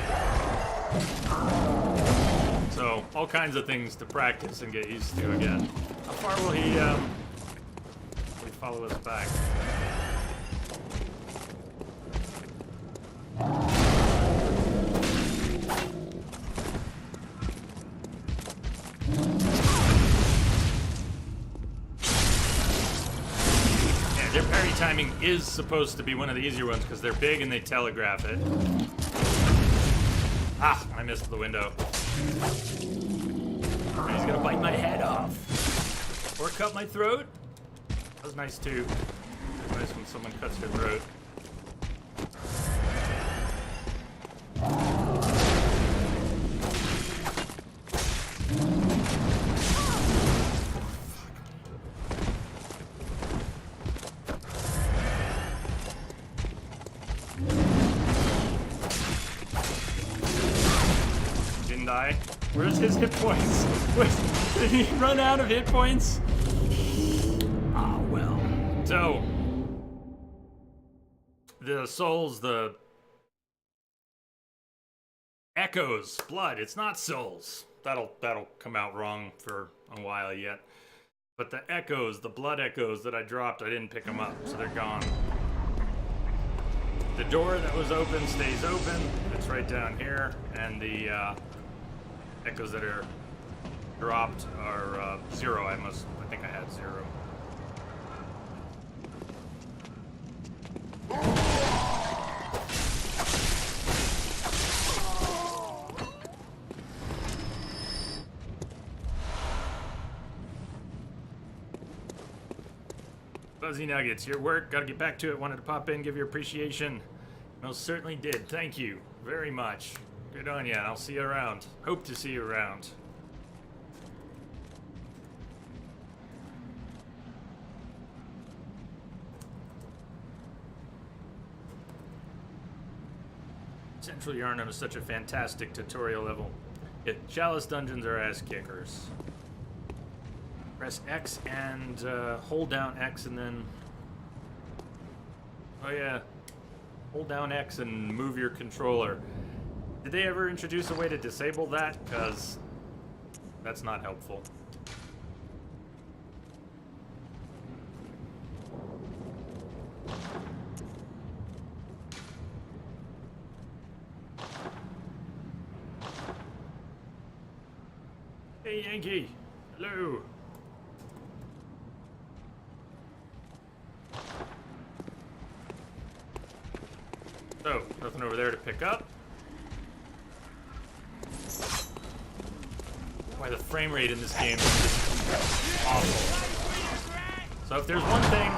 So, all kinds of things to practice and get used to again. How far will he follow us back? Their parry timing is supposed to be one of the easier ones because they're big and they telegraph it. Ah, I missed the window. He's gonna bite my head off. Or cut my throat. That was nice too. It's nice when someone cuts your throat. Die. Where's his hit points? Did he run out of hit points? Ah, well. So, the souls, the echoes, blood. It's not souls. That'll come out wrong for a while yet. But the echoes, the blood echoes that I dropped, I didn't pick them up, so they're gone. The door that was open stays open. It's right down here, and the echoes that are dropped are 0. I think I had 0. Fuzzy Nuggets, your work. Gotta get back to it. Wanted to pop in, give your appreciation. Most certainly did. Thank you very much. Good on ya, and I'll see you around. Hope to see you around. Central Yarnum is such a fantastic tutorial level. Chalice dungeons are ass kickers. Press X and hold down X and then... Oh yeah. Hold down X and move your controller. Did they ever introduce a way to disable that? Because that's not helpful. Hey Yankee! Hello! So, nothing over there to pick up. Why the frame rate in this game is just awful. So if there's one thing...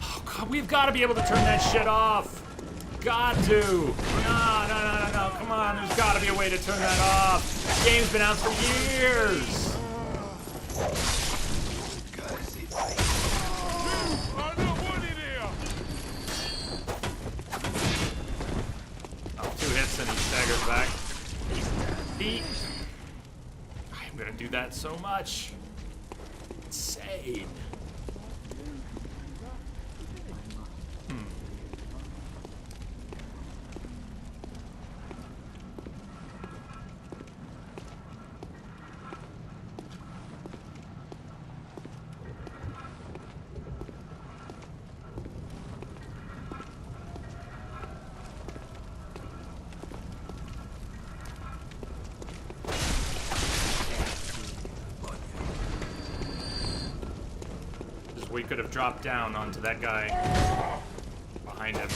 Oh god, we've got to be able to turn that shit off! Got to! No, come on, there's got to be a way to turn that off! This game's been out for years! And he staggers back. I'm gonna do that so much. Insane. We could have dropped down onto that guy behind him.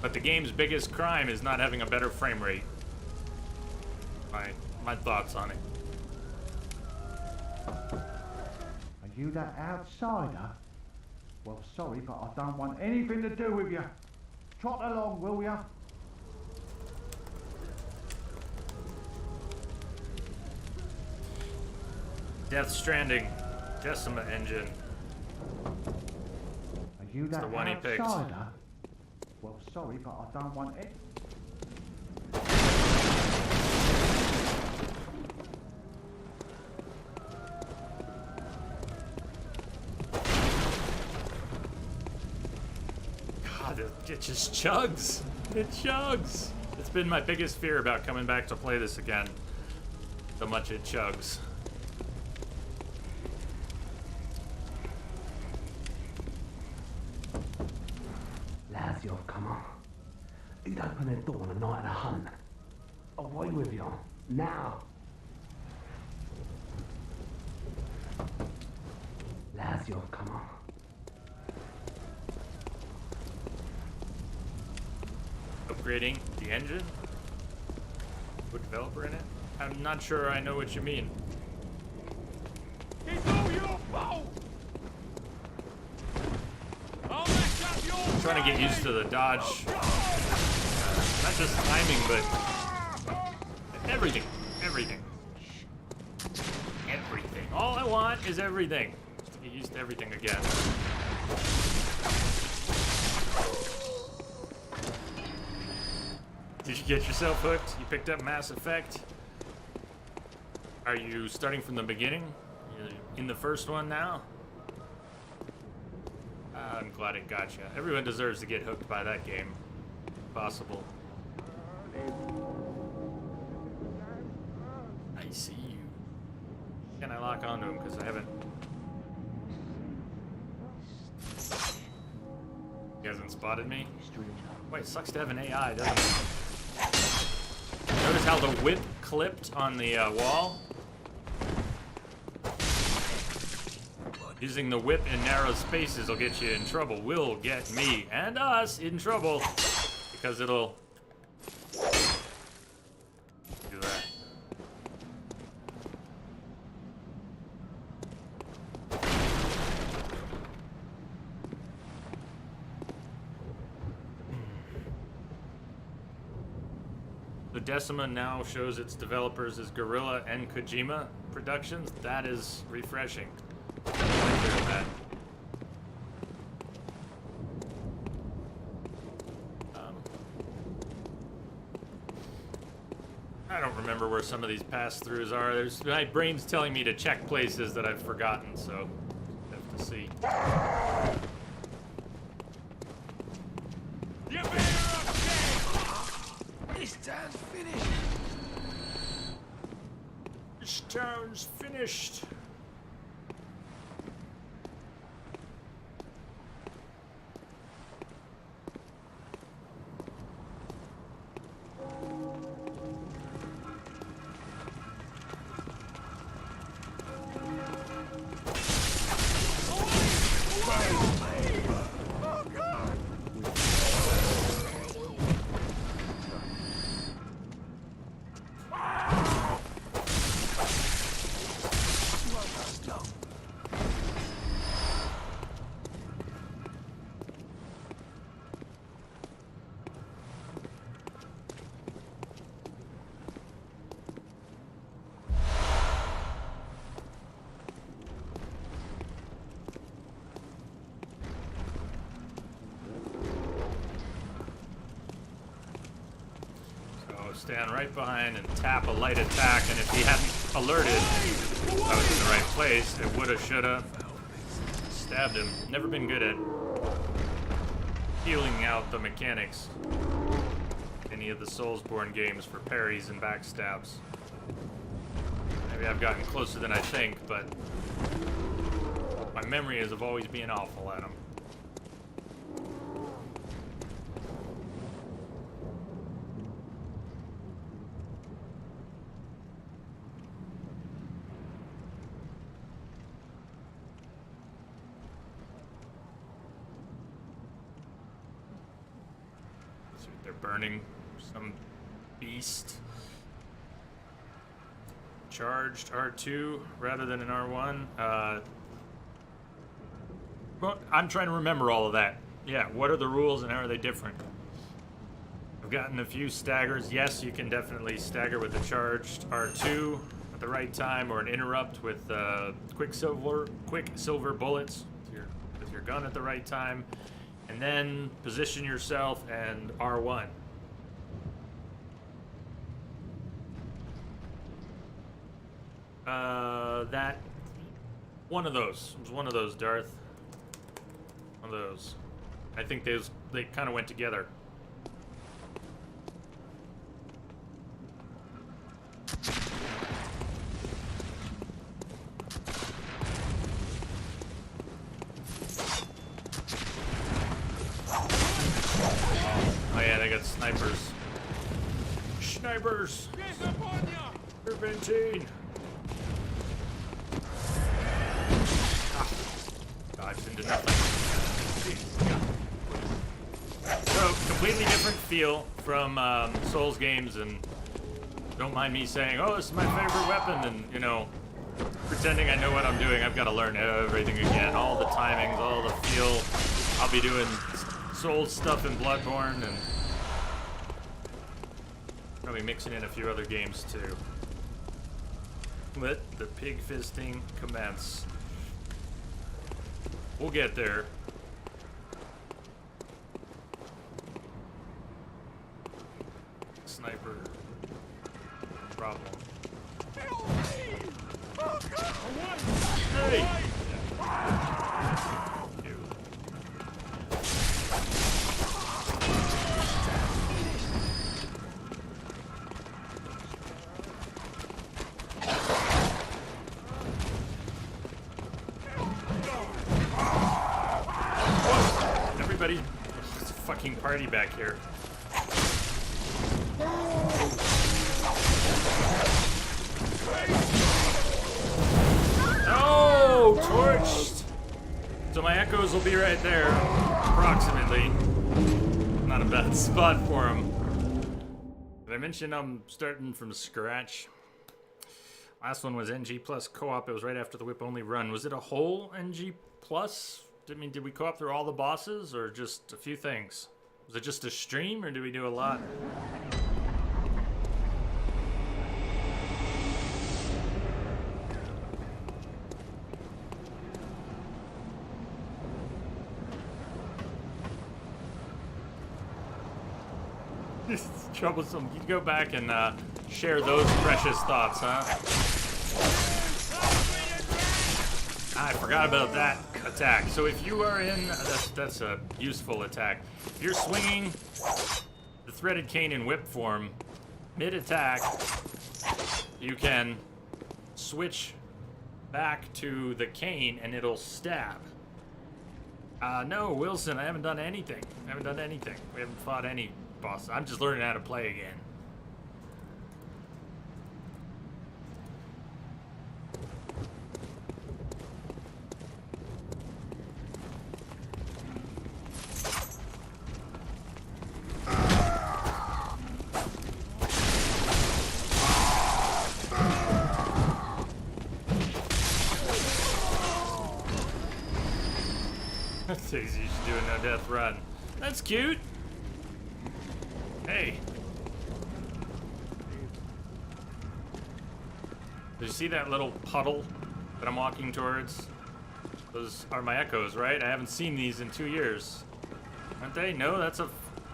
But the game's biggest crime is not having a better frame rate. My thoughts on it. Are you that outsider? Well, sorry, but I don't want anything to do with you. Trot along, will ya? Death Stranding, Decima Engine. Are you that the one he picked. outsider? Well, sorry, but I don't want it. It just chugs. It chugs. It's been my biggest fear about coming back to play this again. So much it chugs. Lazio, come on. You'd open the door on a night of a hunt. Away with you. Now. Lazio, come on. Upgrading the engine? Put developer in it? I'm not sure I know what you mean. I'm trying to get used to the dodge. Not just timing, but everything. Everything. Everything. All I want is everything. Just to get used to everything again. Did you get yourself hooked? You picked up Mass Effect? Are you starting from the beginning? You're in the first one now? I'm glad it got you. Everyone deserves to get hooked by that game. If possible. see you. Can I lock onto him? Because I haven't. He hasn't spotted me. Wait, it sucks to have an AI, doesn't it? Notice how the whip clipped on the wall? Using the whip in narrow spaces will get you in trouble. Will get me and us in trouble. Because it'll do that. The Decima now shows its developers as Guerrilla and Kojima Productions. That is refreshing. That. I don't remember where some of these pass-throughs are. My brain's telling me to check places that I've forgotten, so I have to see. This town's finished. This town's finished. Stand right behind and tap a light attack, and if he hadn't alerted I was in the right place, it woulda, shoulda stabbed him. Never been good at feeling out the mechanics. Any of the Soulsborne games for parries and backstabs. Maybe I've gotten closer than I think, but my memory is of always being awful at them. Burning some beast. Charged R2 rather than an R1. Well, I'm trying to remember all of that. Yeah, what are the rules and how are they different? I've gotten a few staggers. Yes, you can definitely stagger with a charged R2 at the right time, or an interrupt with quicksilver bullets with your gun at the right time. And then position yourself and R1. That one of those. It was one of those, Darth. One of those. I think they kind of went together. Snipers. Snipers! Serpentine! Dodged into nothing. So, completely different feel from Souls games, and don't mind me saying, oh, this is my favorite weapon, and, you know, pretending I know what I'm doing. I've got to learn everything again. All the timings, all the feel. I'll be doing Souls stuff in Bloodborne, and probably mixing in a few other games too. Let the pig fisting commence. We'll get there. Sniper problem. Hey! working party back here. Oh, torched! So my echoes will be right there, approximately. Not a bad spot for them. Did I mention I'm starting from scratch? Last one was NG plus co-op. It was right after the whip only run. Was it a whole NG plus? I mean, did we co-op through all the bosses or just a few things? Was it just a stream or did we do a lot? It's troublesome. You go back and share those precious thoughts, huh? I forgot about that attack. So if you are in, that's a useful attack. If you're swinging the threaded cane in whip form, mid-attack, you can switch back to the cane and it'll stab. No, Wilson, I haven't done anything. I haven't done anything. We haven't fought any boss. I'm just learning how to play again. Says you should do a no-death run. That's cute. Hey. Did you see that little puddle that I'm walking towards? Those are my echoes, right? I haven't seen these in 2 years. Aren't they? No, that's a...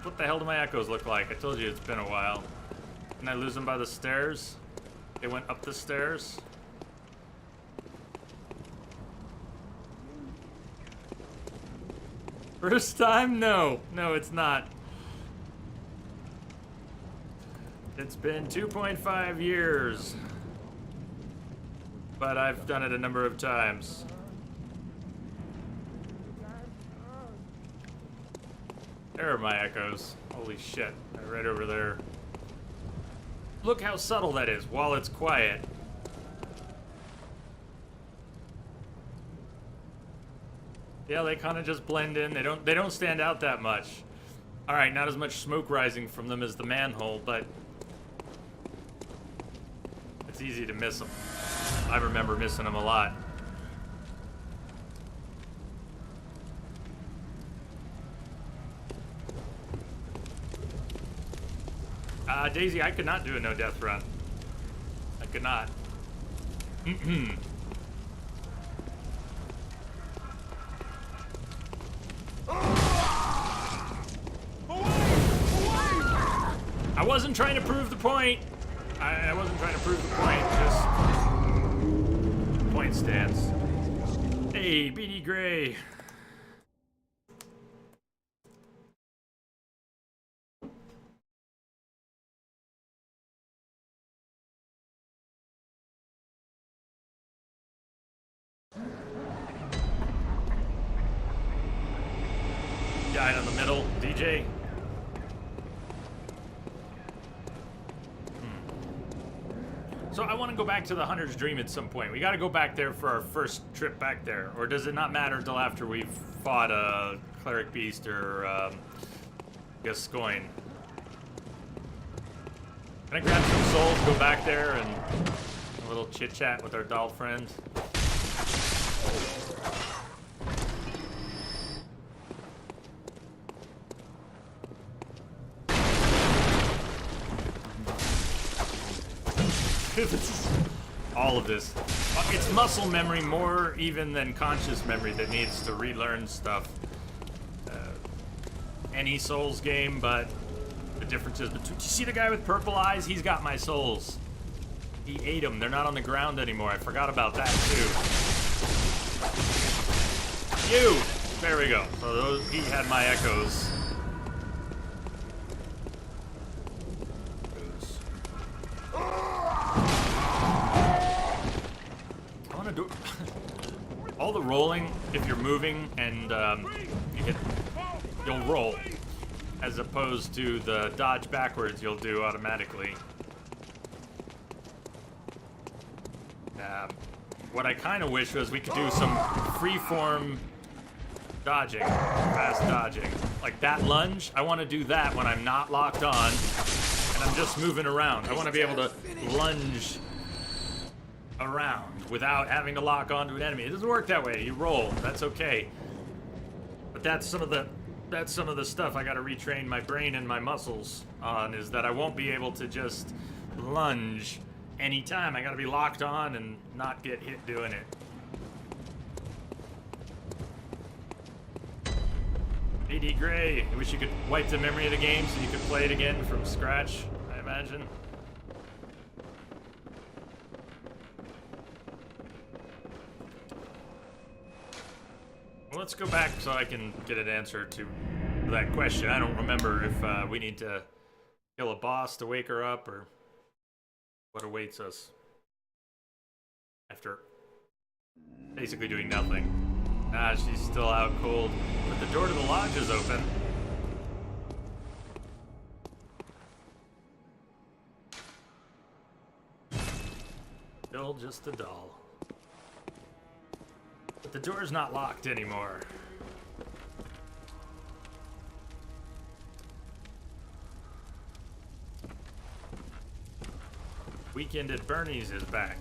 What the hell do my echoes look like? I told you it's been a while. Didn't I lose them by the stairs? They went up the stairs? First time? No. No, it's not. It's been 2.5 years. But I've done it a number of times. There are my echoes. Holy shit. They're right over there. Look how subtle that is while it's quiet. Yeah, they kind of just blend in. They don't stand out that much. All right, not as much smoke rising from them as the manhole, but it's easy to miss them. I remember missing them a lot. Daisy, I could not do a no-death run. I could not. I wasn't trying to prove the point. I wasn't trying to prove the point, just point stance. Hey, BD Gray. Died on the middle, DJ. So I want to go back to the Hunter's Dream at some point. We got to go back there for our first trip back there. Or does it not matter until after we've fought a Cleric Beast or Gascoigne? Can I grab some souls, go back there, and a little chit-chat with our doll friend? All of this. It's muscle memory more even than conscious memory that needs to relearn stuff. Any Souls game, but the difference is between... You see the guy with purple eyes? He's got my souls. He ate them. They're not on the ground anymore. I forgot about that, too. You! There we go. So those, he had my echoes. All the rolling, if you're moving and you'll roll. as opposed to the dodge backwards you'll do automatically. What I kind of wish was we could do some freeform dodging, fast dodging. Like that lunge, I want to do that when I'm not locked on and I'm just moving around. I want to be able to lunge around without having to lock onto an enemy. It doesn't work that way. You roll. That's okay. But that's some of the stuff I got to retrain my brain and my muscles on, is that I won't be able to just lunge anytime. I got to be locked on and not get hit doing it. AD Gray, I wish you could wipe the memory of the game so you could play it again from scratch, I imagine. Well, let's go back so I can get an answer to that question. I don't remember if we need to kill a boss to wake her up or what awaits us after basically doing nothing. Ah, she's still out cold, but the door to the lodge is open. Still just a doll. But the door's not locked anymore. Weekend at Bernie's is back.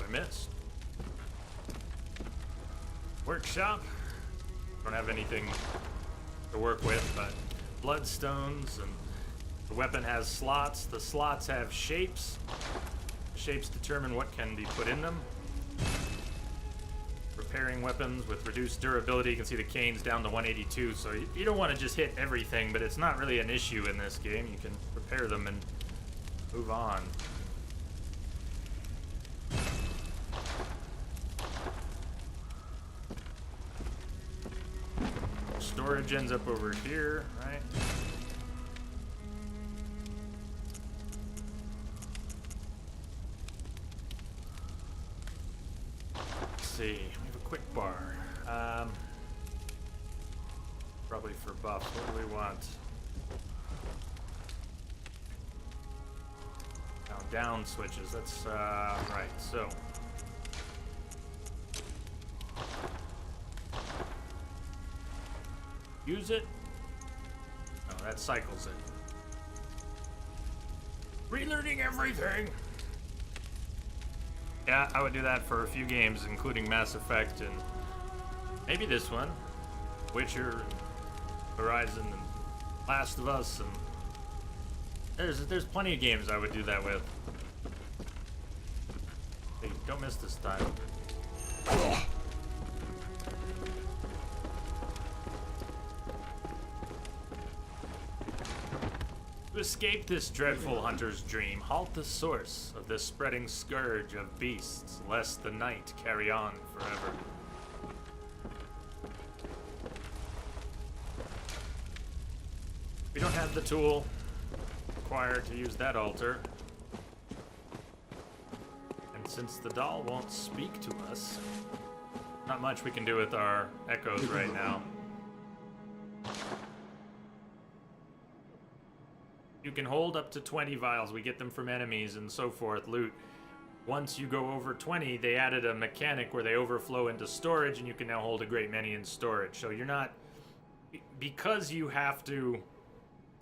I missed. Workshop. Don't have anything to work with, but bloodstones, and the weapon has slots. The slots have shapes. Shapes determine what can be put in them. Repairing weapons with reduced durability. You can see the cane's down to 182, so you don't want to just hit everything, but it's not really an issue in this game. You can repair them and move on. Storage ends up over here, right? Let's see, we have a quick bar. Probably for buffs. What do we want? Now down switches. That's right. So. Use it. Oh, that cycles it. Relearning everything. Yeah, I would do that for a few games, including Mass Effect and maybe this one, Witcher, and Horizon, and Last of Us, and there's plenty of games I would do that with. Hey, don't miss this time. To escape this dreadful hunter's dream, halt the source of this spreading scourge of beasts, lest the night carry on forever. We don't have the tool required to use that altar. And since the doll won't speak to us, not much we can do with our echoes right now. You can hold up to 20 vials. We get them from enemies and so forth, loot. Once you go over 20, they added a mechanic where they overflow into storage, and you can now hold a great many in storage. So you're not... Because you have to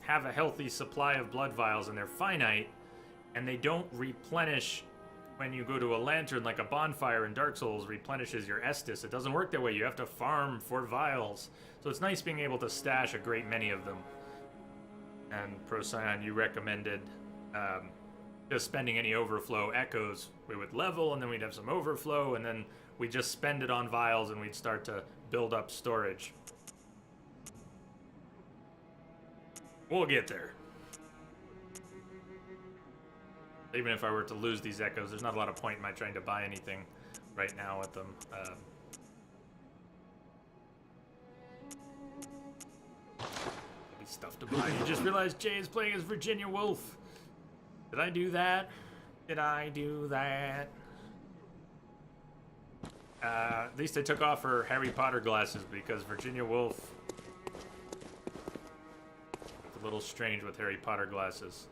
have a healthy supply of blood vials, and they're finite, and they don't replenish when you go to a lantern, like a bonfire in Dark Souls replenishes your Estus. It doesn't work that way. You have to farm for vials. So it's nice being able to stash a great many of them. And Procyon, you recommended just spending any overflow echoes. We would level, and then we'd have some overflow, and then we'd just spend it on vials, and we'd start to build up storage. We'll get there. Even if I were to lose these echoes, there's not a lot of point in my trying to buy anything right now with them. Stuff to buy. You just realized Jay is playing as Virginia Woolf. Did I do that? Did I do that? At least I took off her Harry Potter glasses because Virginia Woolf looked a little strange with Harry Potter glasses.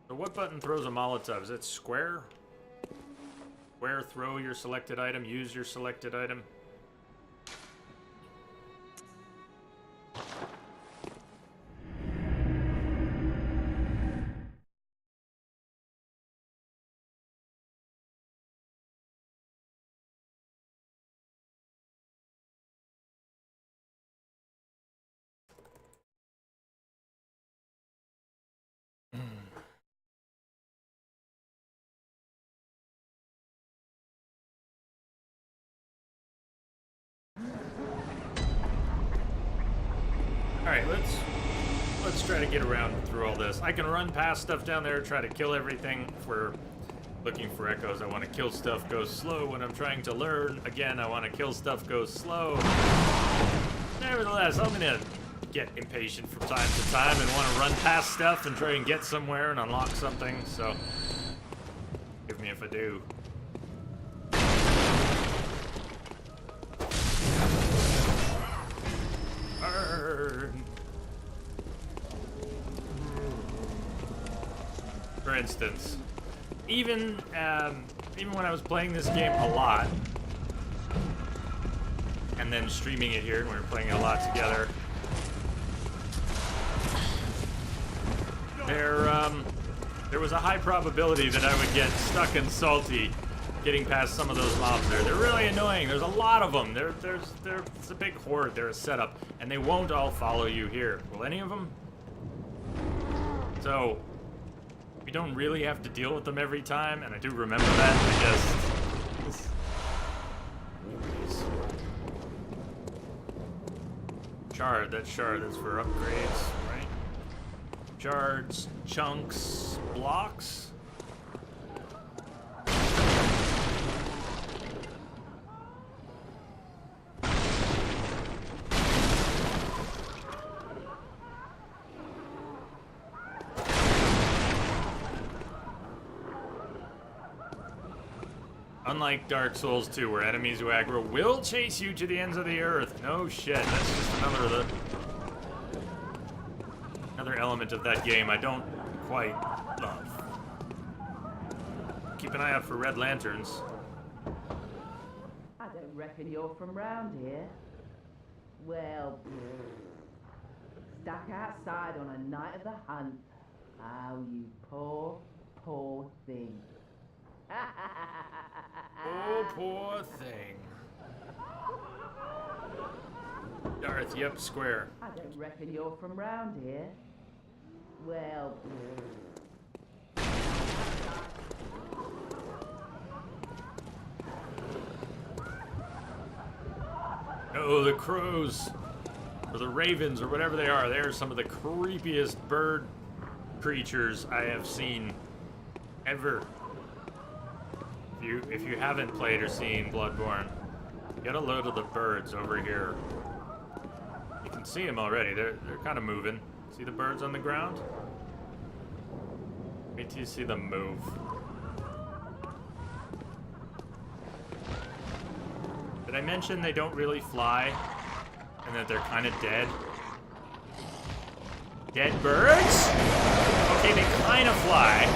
So what button throws a Molotov? Is it square? Square, throw your selected item, use your selected item. Alright, let's try to get around through all this. I can run past stuff down there, try to kill everything. If we're looking for echoes, I want to kill stuff, go slow. When I'm trying to learn, again, I want to kill stuff, go slow. Nevertheless, I'm gonna get impatient from time to time and want to run past stuff and try and get somewhere and unlock something, so forgive me if I do. Burn. For instance, even when I was playing this game a lot, and then streaming it here, and we were playing it a lot together, there was a high probability that I would get stuck and salty getting past some of those mobs there. They're really annoying. There's a lot of them. It's a big horde. They're a setup, and they won't all follow you here. Will any of them? So we don't really have to deal with them every time, and I do remember that. I guess. Shard. That's shard. That's for upgrades, right? Shards, chunks, blocks. Unlike Dark Souls 2, where enemies who aggro will chase you to the ends of the earth. No shit, that's just another element of that game I don't quite love. Keep an eye out for red lanterns. I don't reckon you're from round here. Well, stuck outside on a night of the hunt. Oh, you poor, poor thing. Oh, poor thing. Darth, yep, square. I don't reckon you're from round here. Well, Oh, the crows. Or the ravens, or whatever they are. They're some of the creepiest bird creatures I have seen ever. If you haven't played or seen Bloodborne, get a load of the birds over here. You can see them already. They're kind of moving. See the birds on the ground? Wait till you see them move. Did I mention they don't really fly? And that they're kind of dead? Dead birds? Okay, they kind of fly.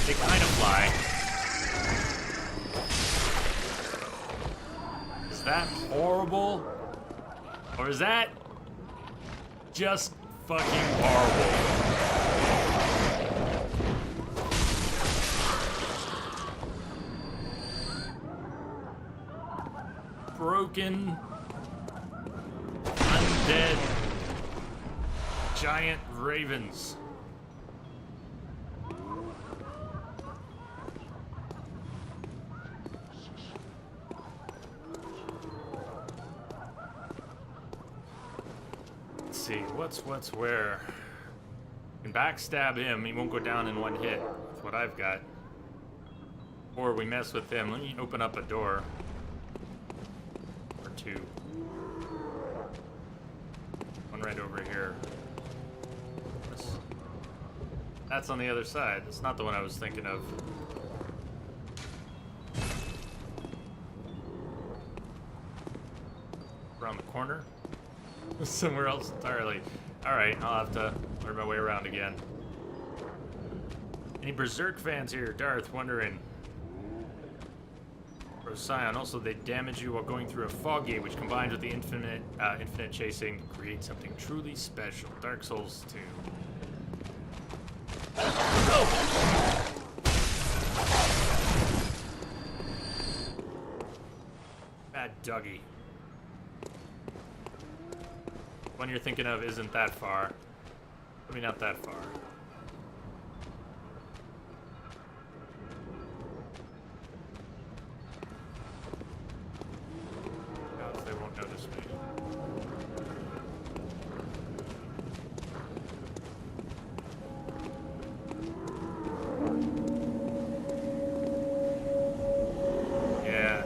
They kind of fly. Is that horrible? Or is that just fucking horrible? Broken, undead, giant ravens. Let's see, what's where? You can backstab him, he won't go down in one hit. That's what I've got. Or we mess with him. Let me open up a door. Or two. One right over here. That's on the other side. That's not the one I was thinking of. Around the corner? Somewhere else entirely. Alright, I'll have to learn my way around again. Any Berserk fans here? Darth wondering. Procyon, also they damage you while going through a fog gate, which combined with the infinite chasing creates something truly special. Dark Souls 2. Oh! Bad Dougie. One you're thinking of isn't that far. I mean, not that far. No, they won't notice me. Yeah.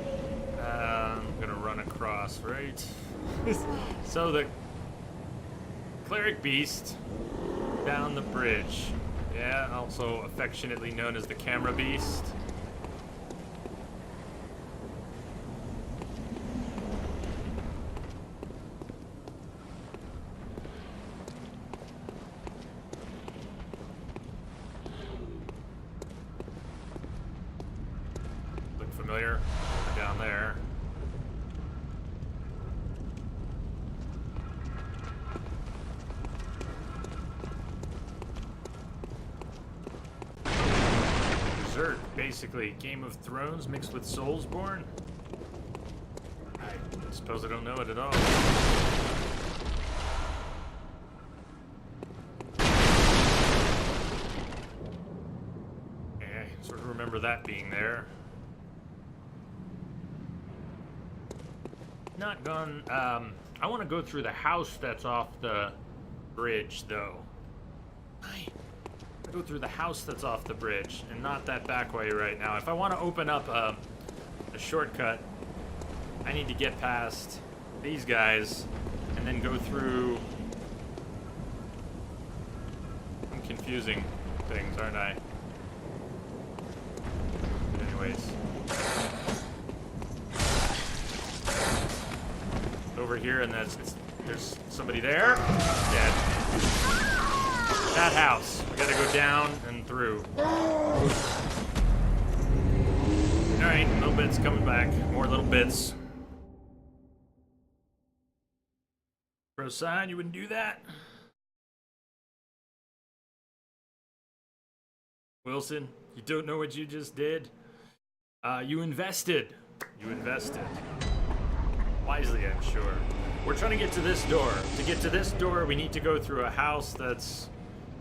I'm gonna run across, right? So the Cleric Beast down the bridge. Yeah, also affectionately known as the Camera Beast. Look familiar? Down there. Basically, Game of Thrones mixed with Soulsborne? I suppose I don't know it at all. Yeah, I sort of remember that being there. Not gone, I want to go through the house that's off the bridge, though. Go through the house that's off the bridge and not that back way right now. If I want to open up a shortcut, I need to get past these guys and then go through some confusing things, aren't I? But anyways. Over here, and there's somebody there. Dead. That house. We gotta go down and through. Alright, little bits coming back. More little bits. Procyon, you wouldn't do that? Wilson, you don't know what you just did? You invested. You invested. Wisely, I'm sure. We're trying to get to this door. To get to this door, we need to go through a house that's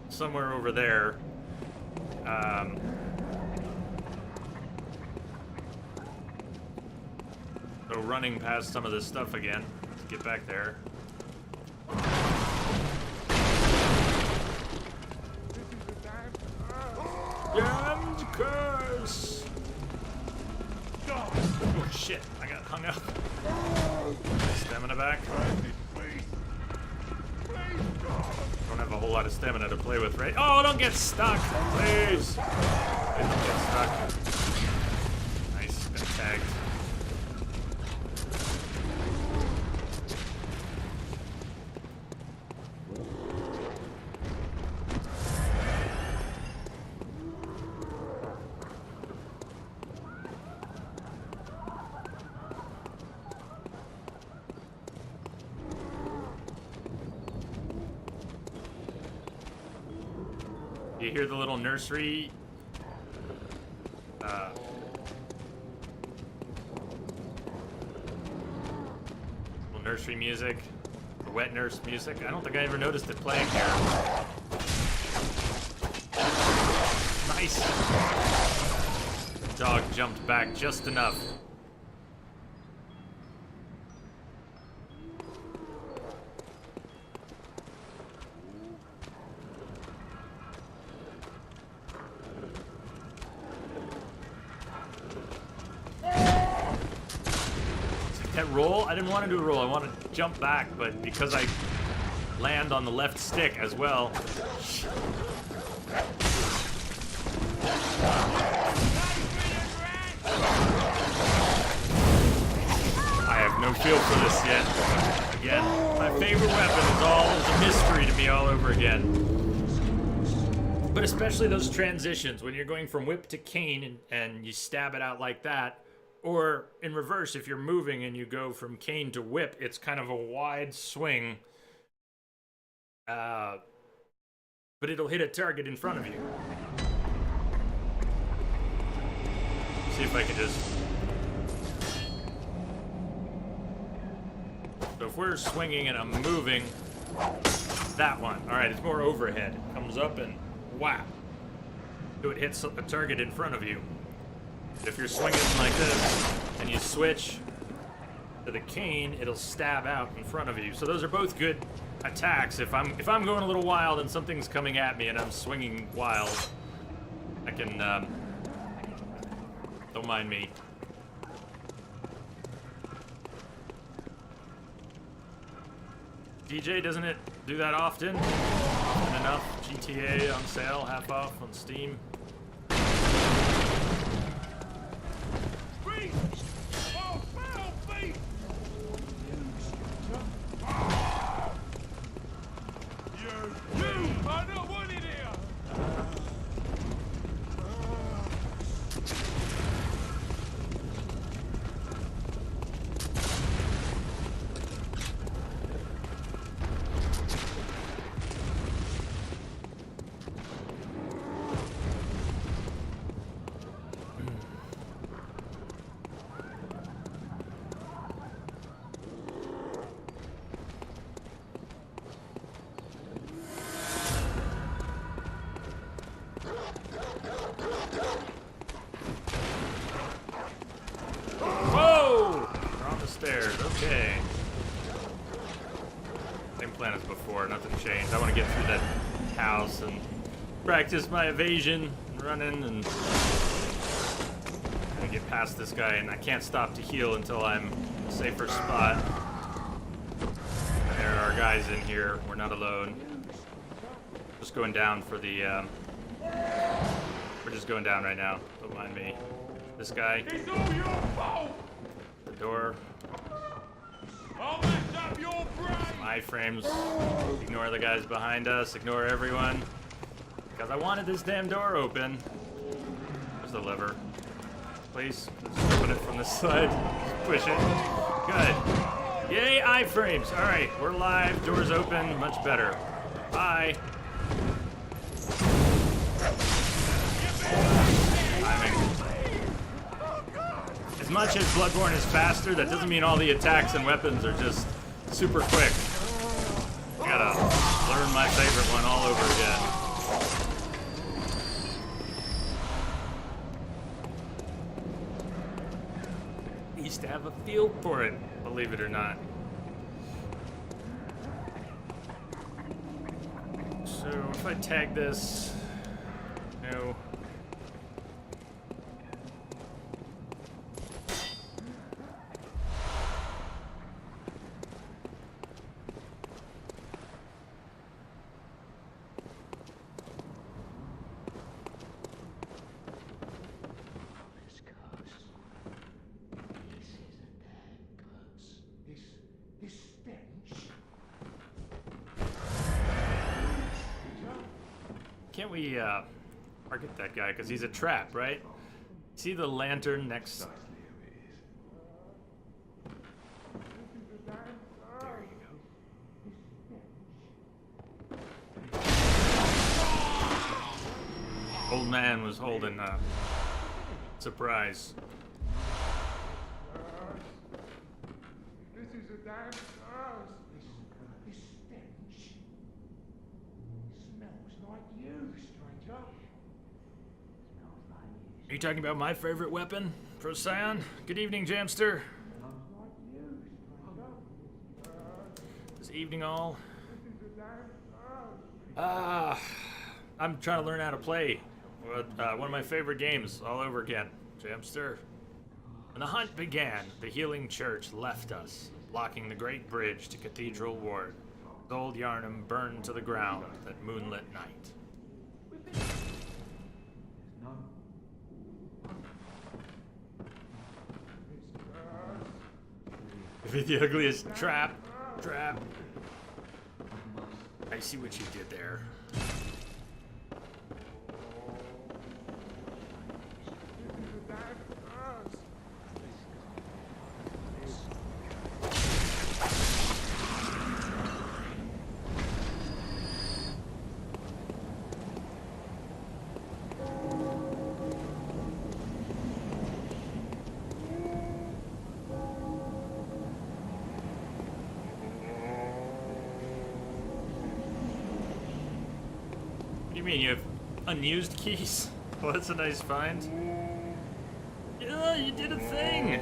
somewhere over there. So running past some of this stuff again to get back there. Damned curse! Oh shit, I got hung up. Stamina back. Don't have a whole lot of stamina to play with, right? Oh, don't get stuck, please. Don't get stuck. Nice, been tagged. You hear the little nursery little nursery music, or wet nurse music. I don't think I ever noticed it playing here. Nice. The dog jumped back just enough. Roll? I didn't want to do a roll. I want to jump back, but because I land on the left stick as well. I have no feel for this yet. Again, my favorite weapon is a mystery to me all over again. But especially those transitions, when you're going from whip to cane and you stab it out like that, or in reverse, if you're moving and you go from cane to whip, it's kind of a wide swing. But it'll hit a target in front of you. See if I can just... So if we're swinging and I'm moving, that one. All right, it's more overhead. Comes up and whap. So it hits a target in front of you. If you're swinging like this and you switch to the cane, it'll stab out in front of you. So those are both good attacks. If I'm going a little wild and something's coming at me and I'm swinging wild, I can don't mind me. DJ, doesn't it do that often? Often enough. GTA on sale, half off on Steam. Okay. Same plan as before, nothing changed. I want to get through that house and practice my evasion and running and get past this guy, and I can't stop to heal until I'm in a safer spot. There are guys in here. We're not alone. Just going down for the we're just going down right now. Don't mind me. This guy. It's all your fault! The door. I'll mess up your brain! Iframes. Ignore the guys behind us. Ignore everyone. Because I wanted this damn door open. There's the lever. Please. Just open it from this side. Just push it. Good. Yay, iframes. Alright, we're live. Doors open. Much better. Bye. Timing. As much as Bloodborne is faster, that doesn't mean all the attacks and weapons are just super quick. I gotta learn my favorite one all over again. I used to have a feel for it, believe it or not. So if I tag this, no. Can't we target that guy? Because he's a trap, right? See the lantern next... There you go. Old man was holding a surprise. This is a damn curse. This stench smells like you, stranger. Smells like you. Are you talking about my favorite weapon, Procyon? Good evening, Jamster. Smells like you, stranger. This evening all. This is a damn curse. I'm trying to learn how to play one of my favorite games all over again, Jamster. When the hunt began, the healing church left us, blocking the great bridge to Cathedral Ward. Old Yarnum burned to the ground that moonlit night. No Be the ugliest trap. Trap. I see what you did there. What do you mean, you have unused keys? Well, that's a nice find. Yeah, you did a thing!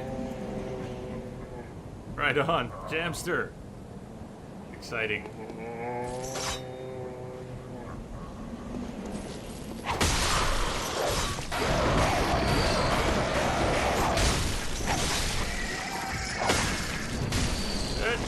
Right on, Jamster. Exciting. Good.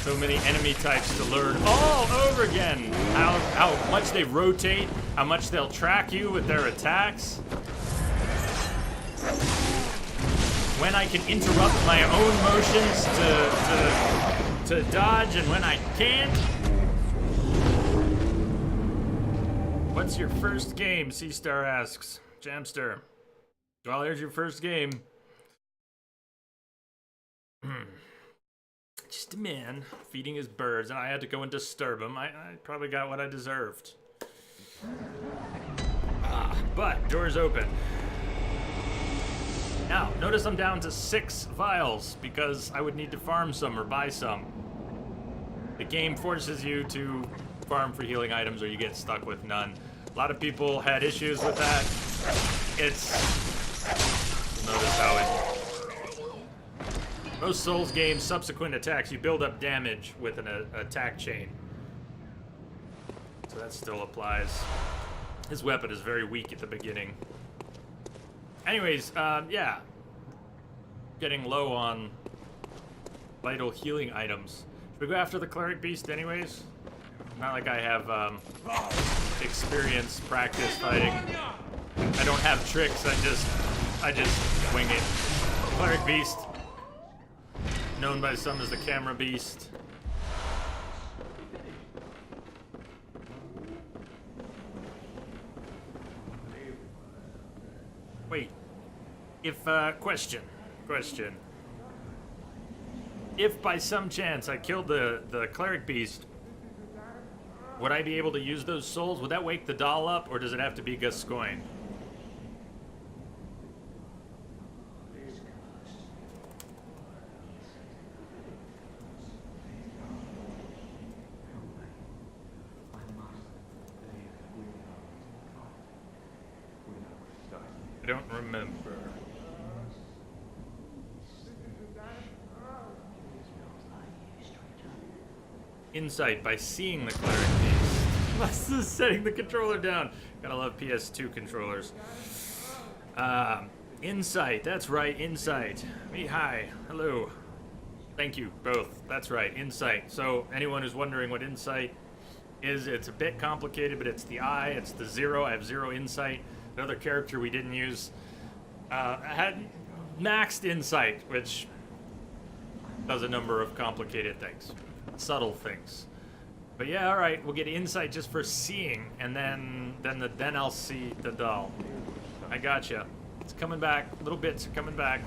So many enemy types to learn all over again. How much they rotate, how much they'll track you with their attacks. When I can interrupt my own motions to dodge and when I can't. What's your first game? C-Star asks. Jamster. Well, there's your first game. Just a man feeding his birds, and I had to go and disturb him. I probably got what I deserved. But door's open. Now, notice I'm down to 6 vials because I would need to farm some or buy some. The game forces you to farm for healing items or you get stuck with none. A lot of people had issues with that. Notice how most Souls games, subsequent attacks, you build up damage with an attack chain. So that still applies. His weapon is very weak at the beginning. Anyways, yeah. Getting low on vital healing items. Should we go after the cleric beast anyways? Not like I have experience, practice fighting. I don't have tricks, I just wing it. Cleric beast. Known by some as the camera beast. Wait. If, question. If by some chance I killed the cleric beast, would I be able to use those souls? Would that wake the doll up, or does it have to be Gascoigne? I don't remember. Insight by seeing the cleric beast. This is setting the controller down. Gotta love PS2 controllers. Insight, that's right, insight. Hi, hello. Thank you, both. That's right, insight. So, anyone who's wondering what insight is, it's a bit complicated, but it's the eye, it's the 0. I have 0 insight. Another character we didn't use had maxed insight, which does a number of complicated things, subtle things. But yeah, all right, we'll get insight just for seeing, and then I'll see the doll. I gotcha. It's coming back. Little bits are coming back.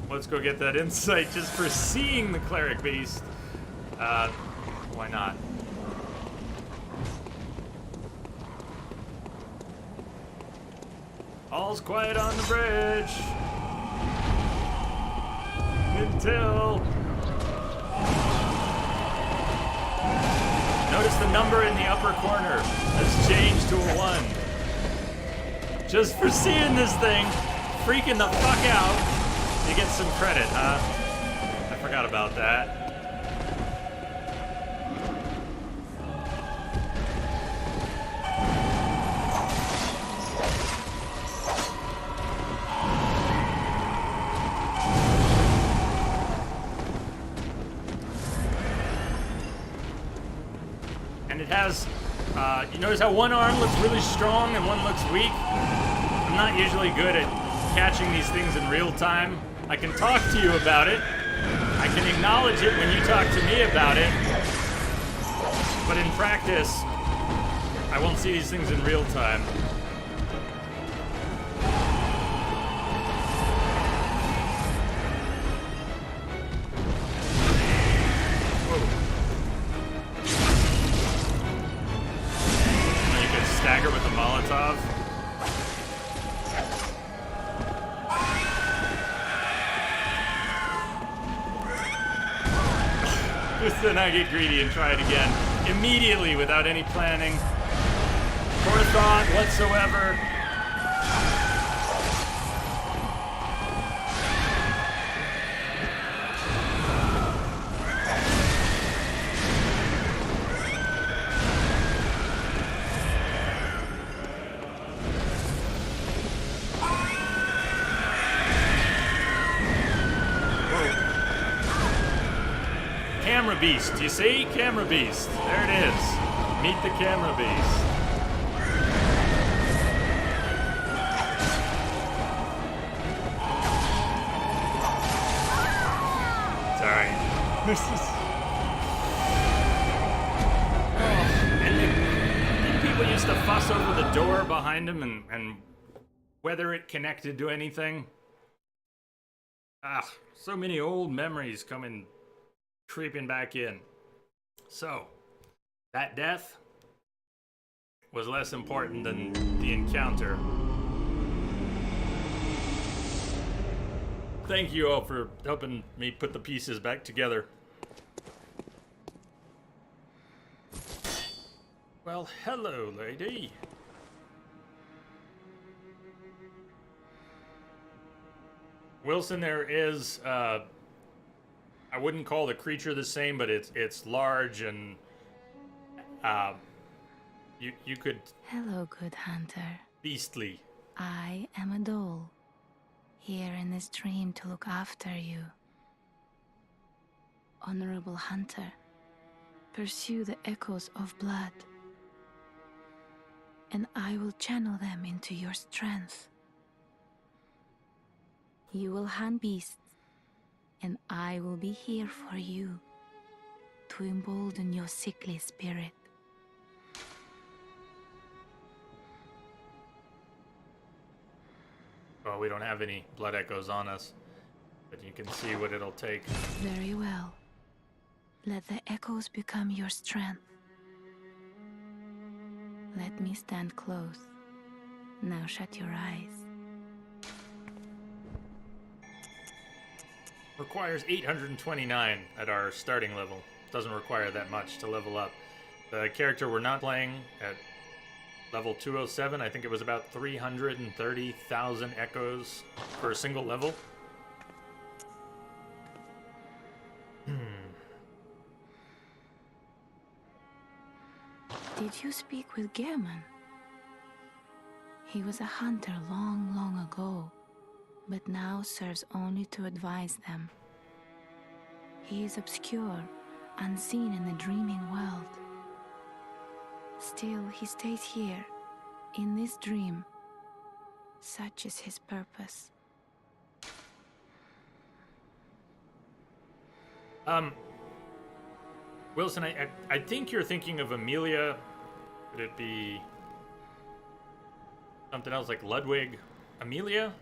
Let's go get that insight just for seeing the cleric beast. Why not? All's quiet on the bridge. Until... Notice the number in the upper corner has changed to a 1. Just for seeing this thing, freaking the fuck out, you get some credit, huh? I forgot about that. has, you notice how one arm looks really strong and one looks weak? I'm not usually good at catching these things in real time. I can talk to you about it. I can acknowledge it when you talk to me about it. But in practice, I won't see these things in real time. Whoa. You can stagger with a Molotov. Then I get greedy and try it again. Immediately, without any planning or thought whatsoever. Camera beast, you see? Camera beast. There it is. Meet the camera beast. Sorry. This is... And people used to fuss over the door behind him and whether it connected to anything. Ah, so many old memories coming creeping back in. So, that death was less important than the encounter. Thank you all for helping me put the pieces back together. Well, hello, lady. Wilson, there is, I wouldn't call the creature the same, but it's large and, you could... Hello, good hunter. Beastly. I am a doll, here in this dream to look after you. Honorable hunter, pursue the echoes of blood, and I will channel them into your strength. You will hunt beasts, and I will be here for you to embolden your sickly spirit. Well, we don't have any blood echoes on us, but you can see what it'll take. Very well. Let the echoes become your strength. Let me stand close. Now shut your eyes. Requires 829 at our starting level. Doesn't require that much to level up. The character we're not playing at level 207, I think it was about 330,000 echoes for a single level. Did you speak with Gehrman? He was a hunter long, long ago, but now serves only to advise them. He is obscure, unseen in the dreaming world. Still, he stays here, in this dream. Such is his purpose. Wilson, I think you're thinking of Amelia. Could it be something else like Ludwig? Amelia?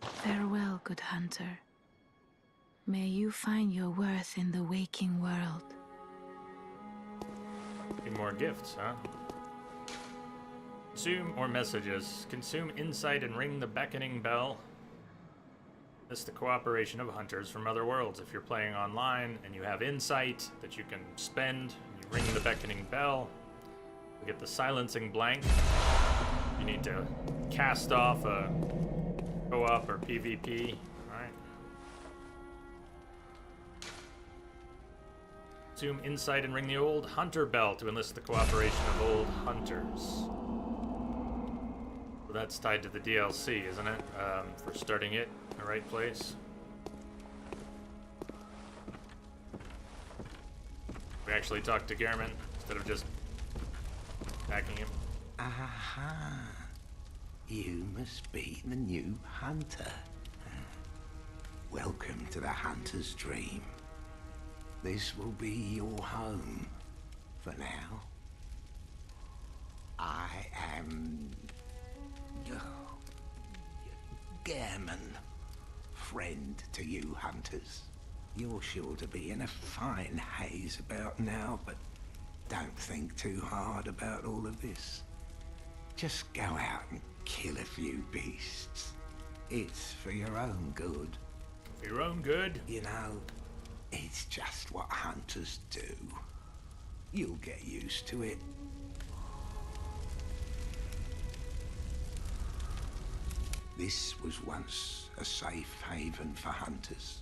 Farewell, good hunter. May you find your worth in the waking world. Any more gifts, huh? Consume or messages. Consume insight and ring the beckoning bell. This is the cooperation of hunters from other worlds. If you're playing online and you have insight that you can spend, you ring the beckoning bell. You get the silencing blank. You need to cast off a co-op or PvP. Alright. Consume insight and ring the old hunter bell to enlist the cooperation of old hunters. That's tied to the DLC, isn't it? For starting it in the right place. We actually talked to Gehrman instead of just attacking him. Aha. You must be the new hunter. Welcome to the hunter's dream. This will be your home for now. I am Gehrman, friend to you hunters. You're sure to be in a fine haze about now, but don't think too hard about all of this. Just go out and kill a few beasts. It's for your own good. For your own good? You know, it's just what hunters do. You'll get used to it. This was once a safe haven for hunters.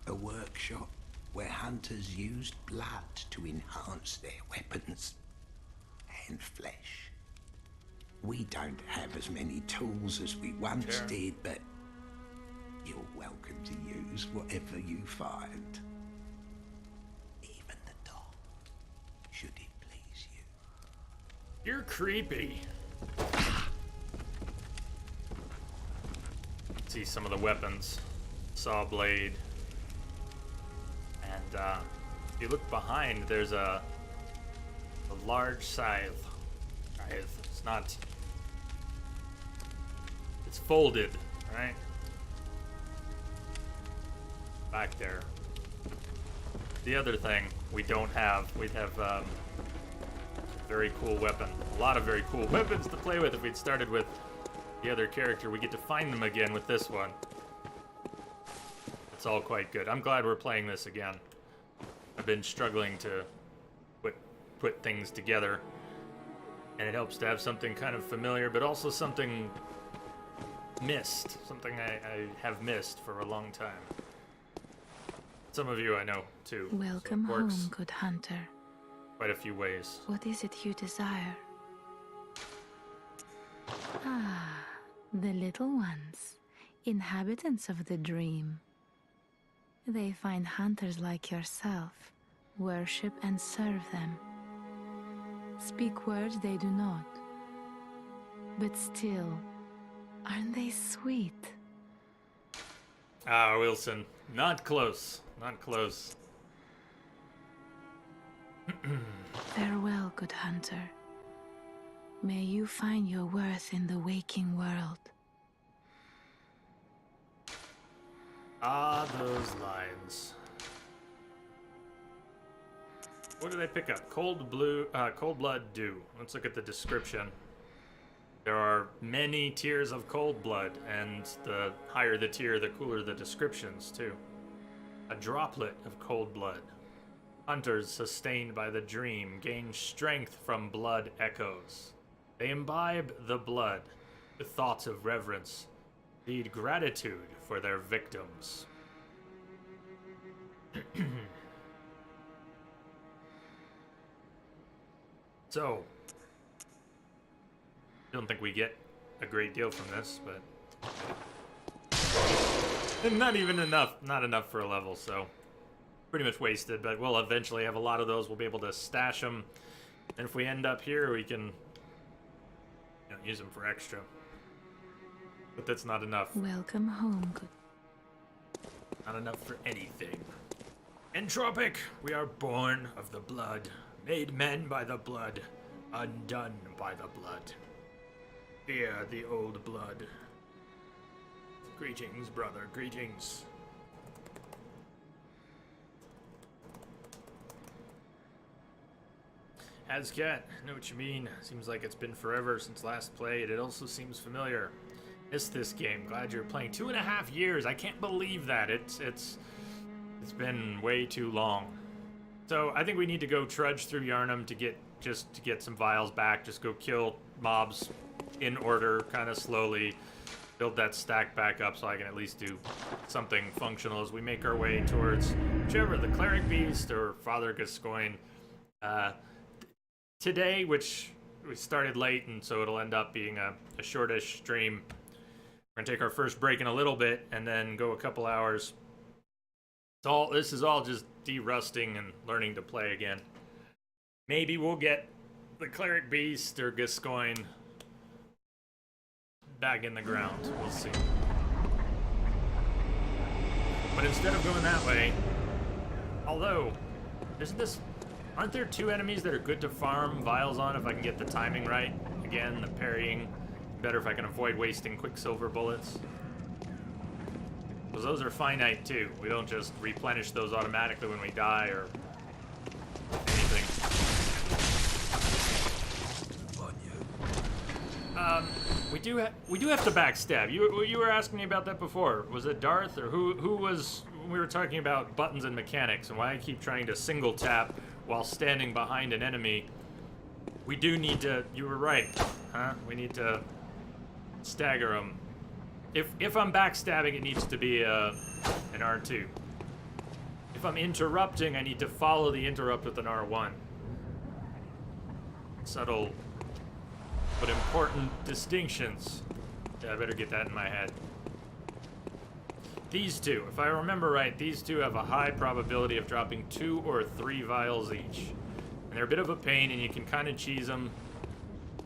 A workshop where hunters used blood to enhance their weapons and flesh. We don't have as many tools as we once did, but you're welcome to use whatever you find. Even the dog, should it please you. You're creepy. See some of the weapons. Saw blade. And if you look behind, there's a large scythe. It's not... It's folded, right? Back there. The other thing we don't have, we'd have a very cool weapon. A lot of very cool weapons to play with if we'd started with the other character. We get to find them again with this one. It's all quite good. I'm glad we're playing this again. I've been struggling to put things together, and it helps to have something kind of familiar, but also something missed. Something I have missed for a long time. Some of you I know, too. Welcome so it works home, good hunter. quite a few ways. What is it you desire? Ah, the little ones, inhabitants of the dream. They find hunters like yourself, worship and serve them. Speak words they do not. But still, aren't they sweet? Ah, Wilson. Not close. Not close. Farewell, good hunter. May you find your worth in the waking world. Ah, those lines. What did I pick up? Cold blood dew. Let's look at the description. There are many tiers of cold blood, and the higher the tier, the cooler the descriptions, too. A droplet of cold blood. Hunters sustained by the dream gain strength from blood echoes. They imbibe the blood with thoughts of reverence, lead gratitude for their victims. So, don't think we get a great deal from this, but not even enough, not enough for a level, so pretty much wasted, but we'll eventually have a lot of those. We'll be able to stash them, and if we end up here, we can use them for extra. But that's not enough. Welcome home, good. Not enough for anything. Entropic, we are born of the blood, made men by the blood, undone by the blood. Fear the old blood. Greetings, brother, greetings. Azcat, I know what you mean. Seems like it's been forever since last played. It also seems familiar. Missed this game. Glad you're playing. 2.5 years. I can't believe that. It's been way too long. So I think we need to go trudge through Yharnam to get some vials back. Just go kill mobs in order, kind of slowly. Build that stack back up so I can at least do something functional as we make our way towards whichever, the Cleric Beast or Father Gascoigne. Today, which we started late, and so it'll end up being a shortish stream. We're gonna take our first break in a little bit, and then go a couple hours. This is all just de-rusting and learning to play again. Maybe we'll get the Cleric Beast or Gascoigne back in the ground. We'll see. But instead of going that way, although, aren't there 2 enemies that are good to farm vials on if I can get the timing right? Again, the parrying. Better if I can avoid wasting Quicksilver bullets. Because those are finite too. We don't just replenish those automatically when we die or anything. We do have to backstab. You were asking me about that before. Was it Darth or who was? We were talking about buttons and mechanics and why I keep trying to single tap while standing behind an enemy. We do need to. You were right, huh? We need to stagger them. If I'm backstabbing, it needs to be an R2. If I'm interrupting, I need to follow the interrupt with an R1. Subtle but important distinctions. Yeah, I better get that in my head. These two, if I remember right, these two have a high probability of dropping 2 or 3 vials each. And they're a bit of a pain, and you can kind of cheese them.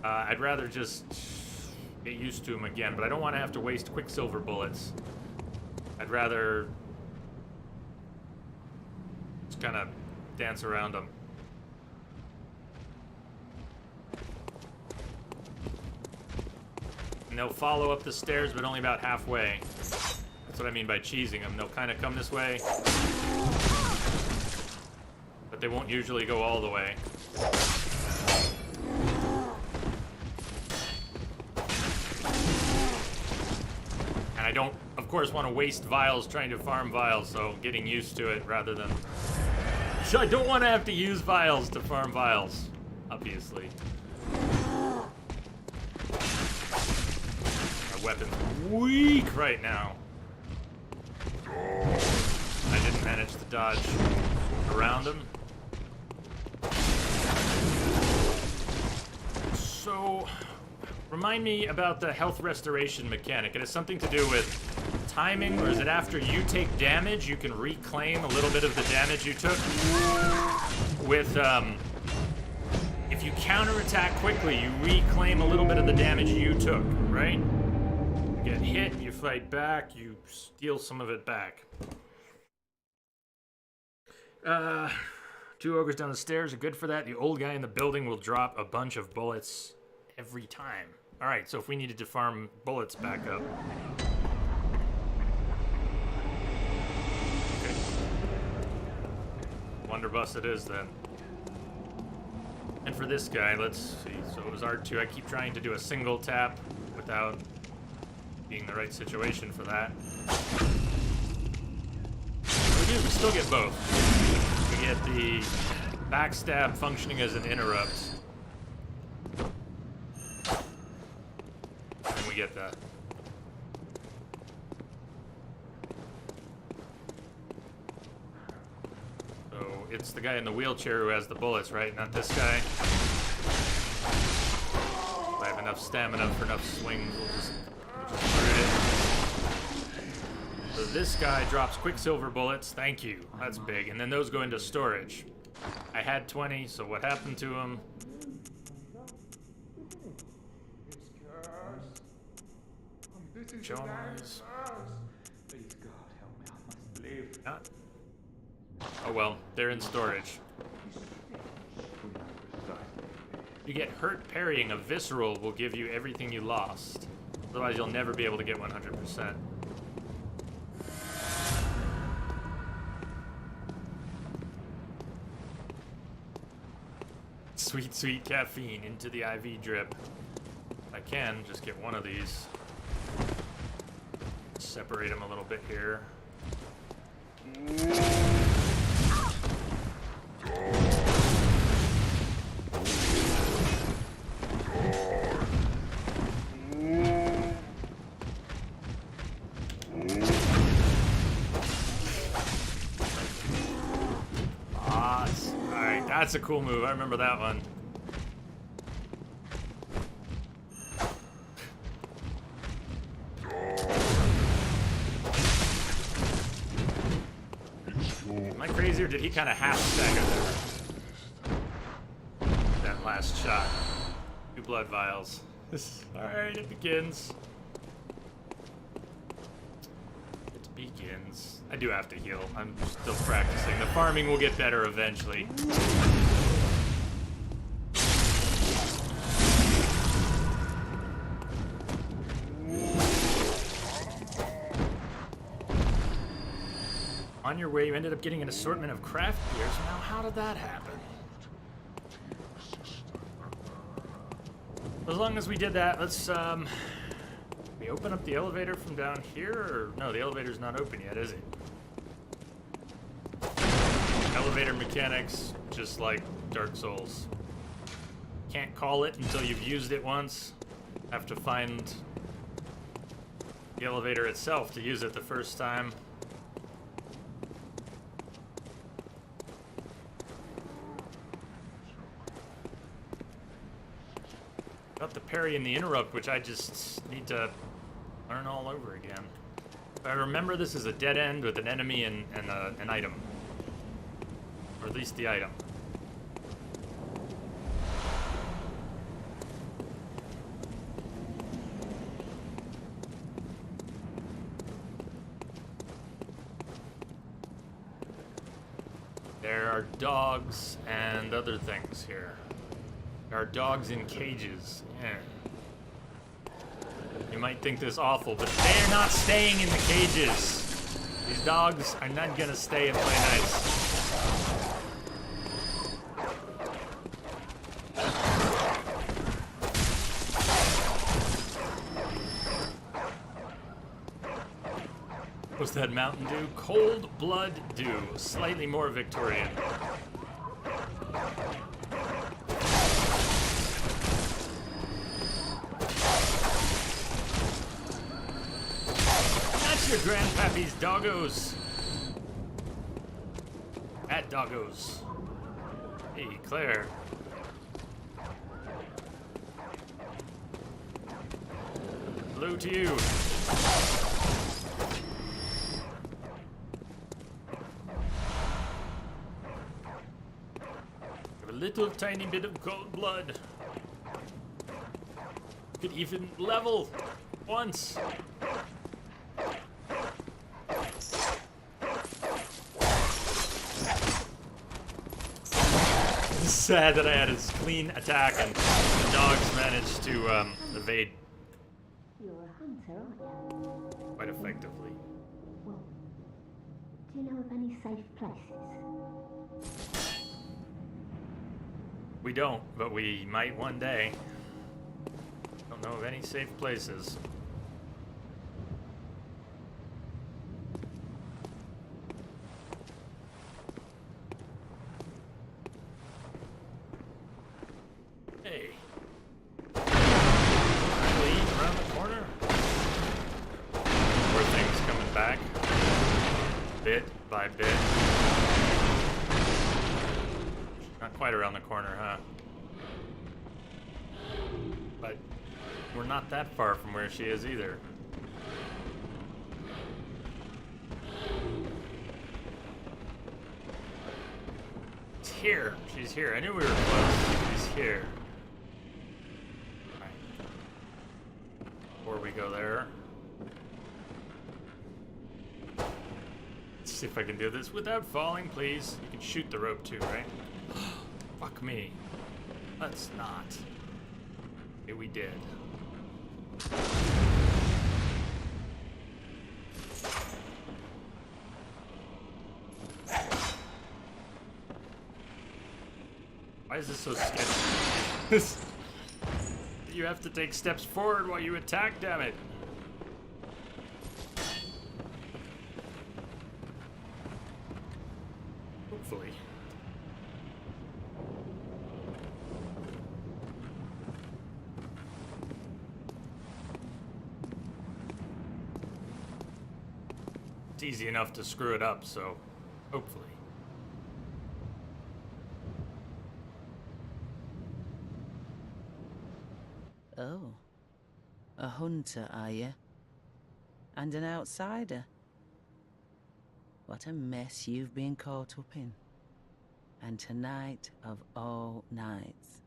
I'd rather just get used to them again, but I don't want to have to waste Quicksilver bullets. I'd rather just kind of dance around them. And they'll follow up the stairs, but only about halfway. That's what I mean by cheesing them. They'll kind of come this way, but they won't usually go all the way. And I don't, of course, want to waste vials trying to farm vials, so getting used to it rather than... So I don't want to have to use vials to farm vials, obviously. Weapon's weak right now. I didn't manage to dodge around him. So, remind me about the health restoration mechanic. It has something to do with timing, or is it after you take damage, you can reclaim a little bit of the damage you took? With, if you counterattack quickly, you reclaim a little bit of the damage you took, right? You get hit, you fight back, you steal some of it back. 2 ogres down the stairs are good for that. The old guy in the building will drop a bunch of bullets every time. Alright, so if we needed to farm bullets back up. Okay. Wonderbus it is then. And for this guy, let's see. So it was R2. I keep trying to do a single tap without being the right situation for that. We still get both. We get the backstab functioning as an interrupt. And we get that. So it's the guy in the wheelchair who has the bullets, right? Not this guy. If I have enough stamina for enough swings, we'll just so this guy drops Quicksilver bullets. Thank you. That's big. And then those go into storage. I had 20, so what happened to them? Jones. Please, God, help me. I must live. Not. Oh well, they're in storage. You get hurt parrying. A visceral will give you everything you lost. Otherwise, you'll never be able to get 100%. Sweet, sweet caffeine into the IV drip. If I can, just get one of these. Separate them a little bit here. Alright, that's a cool move. I remember that one. did he kind of half stagger there? That last shot. 2 blood vials. Alright, it begins. It begins. I do have to heal. I'm still practicing. The farming will get better eventually. On your way, you ended up getting an assortment of craft beers. Now, how did that happen? As long as we did that, let's, we open up the elevator from down here, or... No, the elevator's not open yet, is it? Elevator mechanics, just like Dark Souls. Can't call it until you've used it once. Have to find the elevator itself to use it the first time. Got the parry and the interrupt, which I just need to learn all over again. If I remember, this is a dead end with an enemy and an item. Or at least the item. There are dogs and other things here. There are dogs in cages. Yeah. You might think this awful, but they're not staying in the cages. These dogs are not gonna stay and play nice. What's that Mountain Dew? Cold Blood Dew. Slightly more Victorian. Your grandpappy's doggos. At doggos. Hey, Claire. Hello to you. A little tiny bit of cold blood. Could even level once. Sad that I had a clean attack and the dogs managed to evade. You're a hunter, aren't you? Quite effectively. Well, do you know of any safe places? We don't, but we might one day. Don't know of any safe places. Bit by bit. Not quite around the corner, huh? But we're not that far from where she is either. It's here. She's here. I knew we were close. She's here. All right. Before we go there. See if I can do this without falling, please. You can shoot the rope too, right? Fuck me. Let's not. Okay, we did. Why is this so sketchy? You have to take steps forward while you attack, damn it. Hopefully. It's easy enough to screw it up, so hopefully. Oh. A hunter, are you? And an outsider? What a mess you've been caught up in. And tonight of all nights,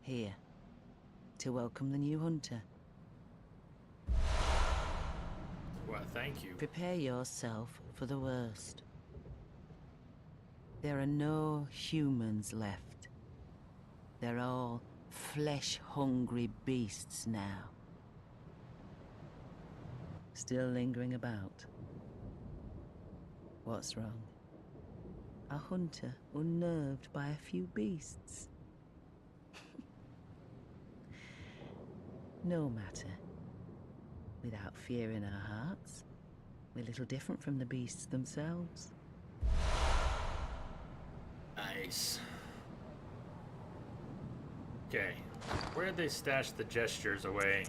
here to welcome the new hunter. Well, thank you. Prepare yourself for the worst. There are no humans left. They're all flesh-hungry beasts now. Still lingering about. What's wrong? A hunter unnerved by a few beasts. No matter. Without fear in our hearts, we're little different from the beasts themselves. Nice. Okay, where'd they stash the gestures away?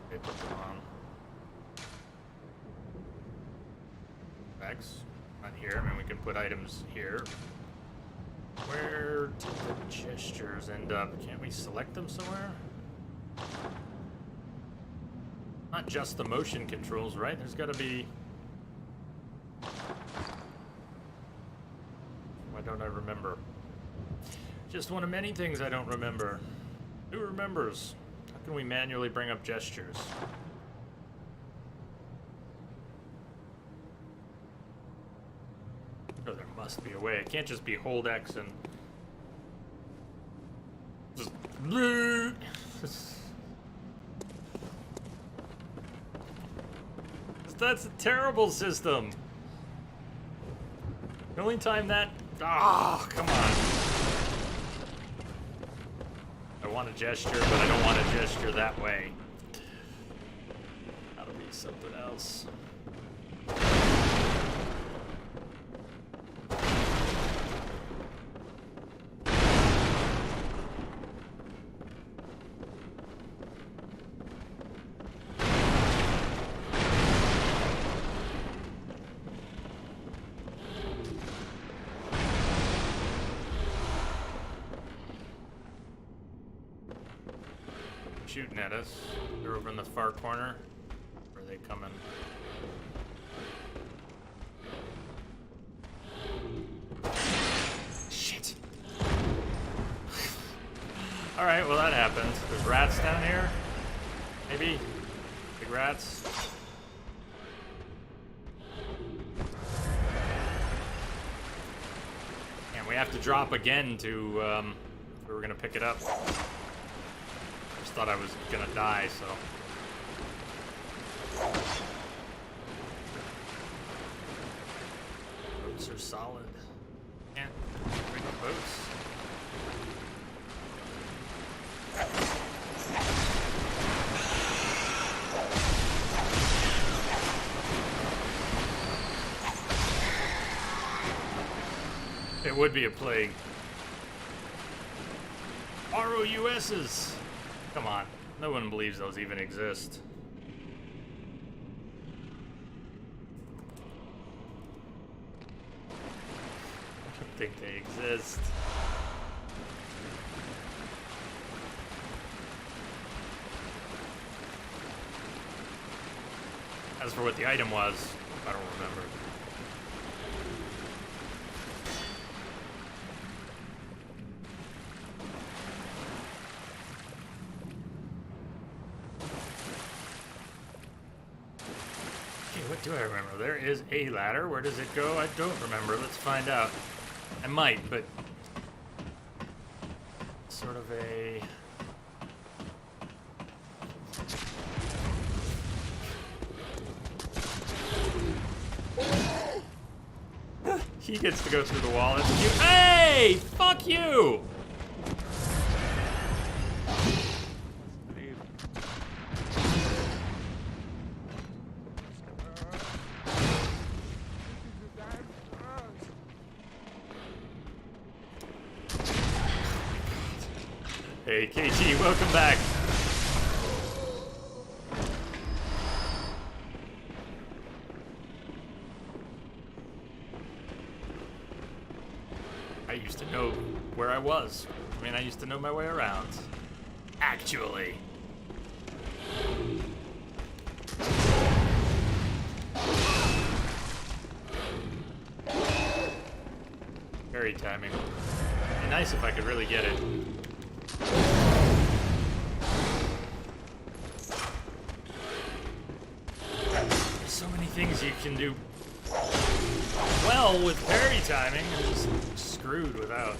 They put them on. Bags? Not here. I mean, we can put items here. Where did the gestures end up? Can't we select them somewhere? Not just the motion controls, right? There's gotta be... Why don't I remember? Just one of many things I don't remember. Who remembers? How can we manually bring up gestures? Oh, there must be a way. It can't just be hold X and... just... That's a terrible system. The only time that... Ah, come on. I want a gesture, but I don't want a gesture that way. That'll be something else. Shooting at us. They're over in the far corner. Where are they coming? Shit. Alright, well that happens. There's rats down here. Maybe? Big rats. And we have to drop again to, if we were gonna pick it up. Thought I was gonna die, so. Boats are solid. Can't bring the boats. It would be a plague. ROUSs! Come on, no one believes those even exist. I don't think they exist. As for what the item was, I don't remember. What do I remember? There is a ladder. Where does it go? I don't remember. Let's find out. I might, but... sort of a... He gets to go through the wall. It's you. Hey! Fuck you! Hey, KG, welcome back. I used to know where I was. I mean, I used to know my way around. Actually. parry timing. It'd be nice if I could really get it. There's so many things you can do well with parry timing and just screwed without.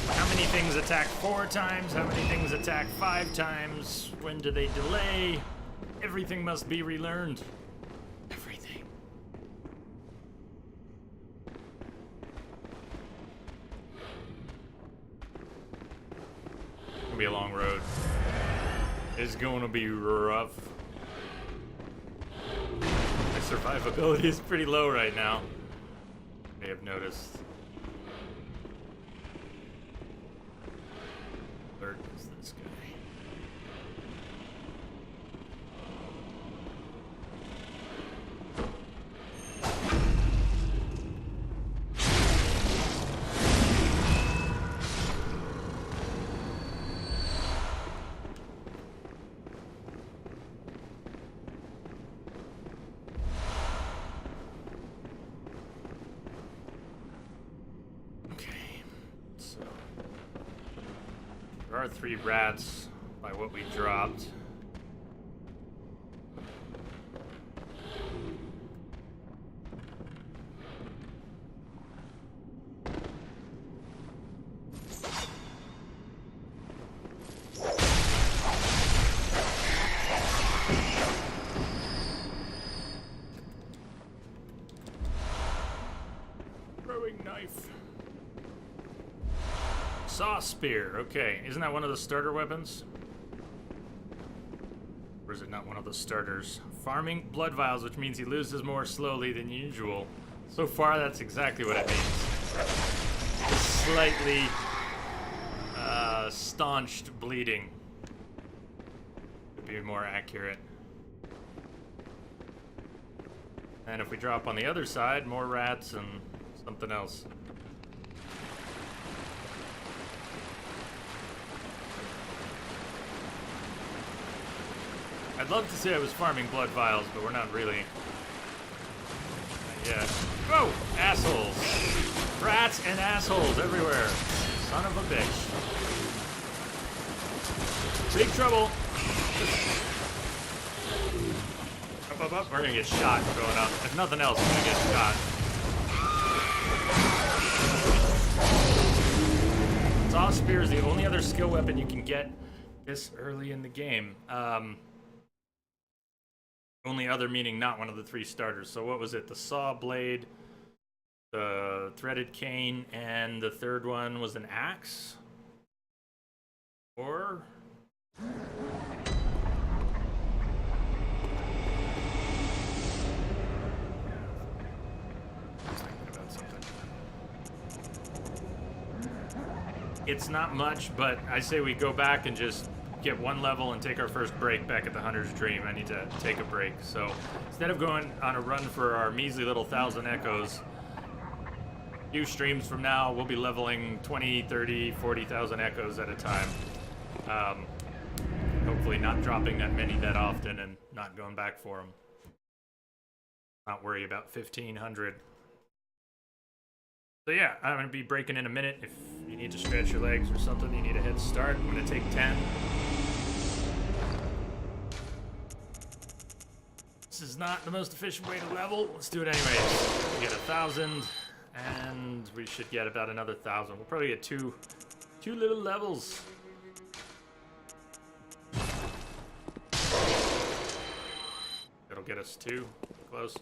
How many things attack 4 times? How many things attack 5 times? When do they delay? Everything must be relearned. Everything. It's gonna be a long road. It's gonna be rough. My survivability is pretty low right now. You may have noticed. Where is this guy? There are 3 rats by what we dropped. Throwing knife. Saw spear, okay. Isn't that one of the starter weapons? Or is it not one of the starters? Farming blood vials, which means he loses more slowly than usual. So far, that's exactly what it means. Slightly staunched bleeding would be more accurate. And if we drop on the other side, more rats and something else. I'd love to say I was farming blood vials, but we're not really. Not yet. Whoa! Assholes! Rats and assholes everywhere. Son of a bitch. Big trouble. Up, up, up. We're gonna get shot going up. If nothing else, we're gonna get shot. Saw spear is the only other skill weapon you can get this early in the game. Only other meaning not one of the 3 starters. So what was it? The saw blade, the threaded cane, and the third one was an axe? Or... I was thinking about something. It's not much, but I say we go back and just get 1 level and take our first break back at the Hunter's Dream. I need to take a break. So instead of going on a run for our measly little 1,000 echoes, a few streams from now, we'll be leveling 20, 30, 40,000 echoes at a time. Hopefully not dropping that many that often and not going back for them. Not worry about 1,500. So yeah, I'm going to be breaking in a minute. If you need to stretch your legs or something, you need a head start. I'm going to take 10. This is not the most efficient way to level. Let's do it anyways. We get 1,000, and we should get about another 1,000. We'll probably get two little levels. That'll get us 2. Close.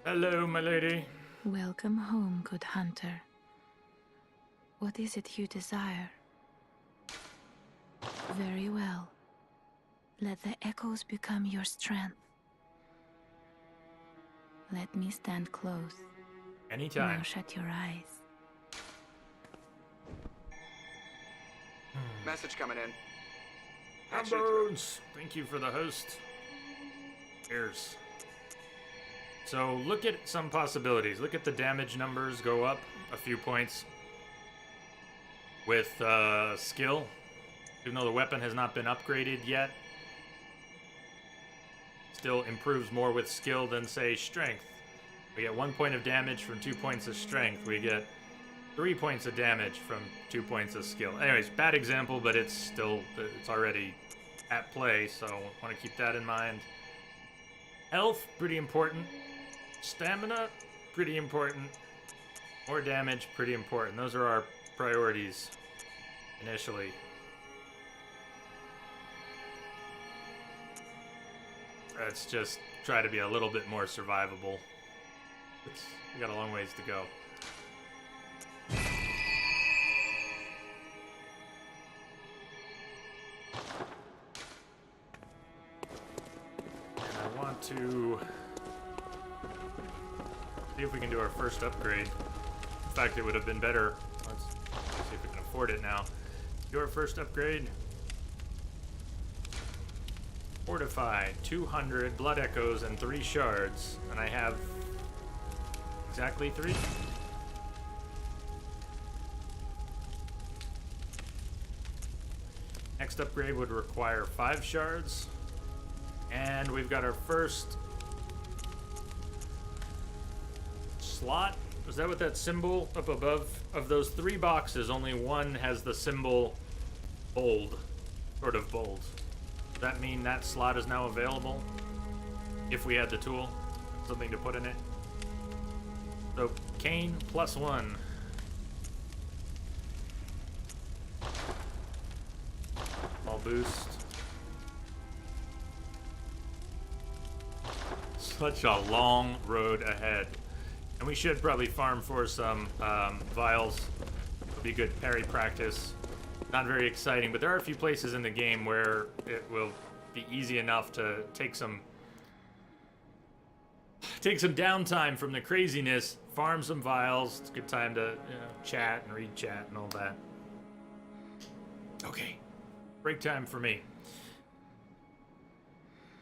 Hello, my lady. Welcome home, good hunter. What is it you desire? Very well. Let the echoes become your strength. Let me stand close. Anytime. Now shut your eyes. Message coming in. Bones. Thank you for the host. Cheers. So look at some possibilities. Look at the damage numbers go up a few points with skill. Even though the weapon has not been upgraded yet, Still improves more with skill than, say, strength. We get 1 point of damage from 2 points of strength. We get 3 points of damage from 2 points of skill. Anyways, bad example, but it's already at play, so want to keep that in mind. Health, pretty important. Stamina, pretty important. More damage, pretty important. Those are our priorities initially. Let's just try to be a little bit more survivable. We got a long ways to go. And I want to see if we can do our first upgrade. In fact, it would have been better. Let's see if we can afford it now. Do our first upgrade. Fortify, 200 blood echoes and 3 shards, and I have exactly 3. Next upgrade would require 5 shards, and we've got our first slot. Is that what that symbol up above? Of those 3 boxes, only one has the symbol bold, sort of bold. Does that mean that slot is now available? If we had the tool, something to put in it. So, Cane +1. Small boost. Such a long road ahead. And we should probably farm for some vials. Would be good parry practice. Not very exciting, but there are a few places in the game where it will be easy enough to take some downtime from the craziness, farm some vials. It's a good time to chat and read chat and all that. Okay, break time for me.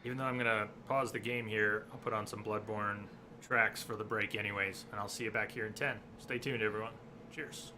Even though I'm gonna pause the game here, I'll put on some Bloodborne tracks for the break anyways, and I'll see you back here in 10. Stay tuned, everyone. Cheers.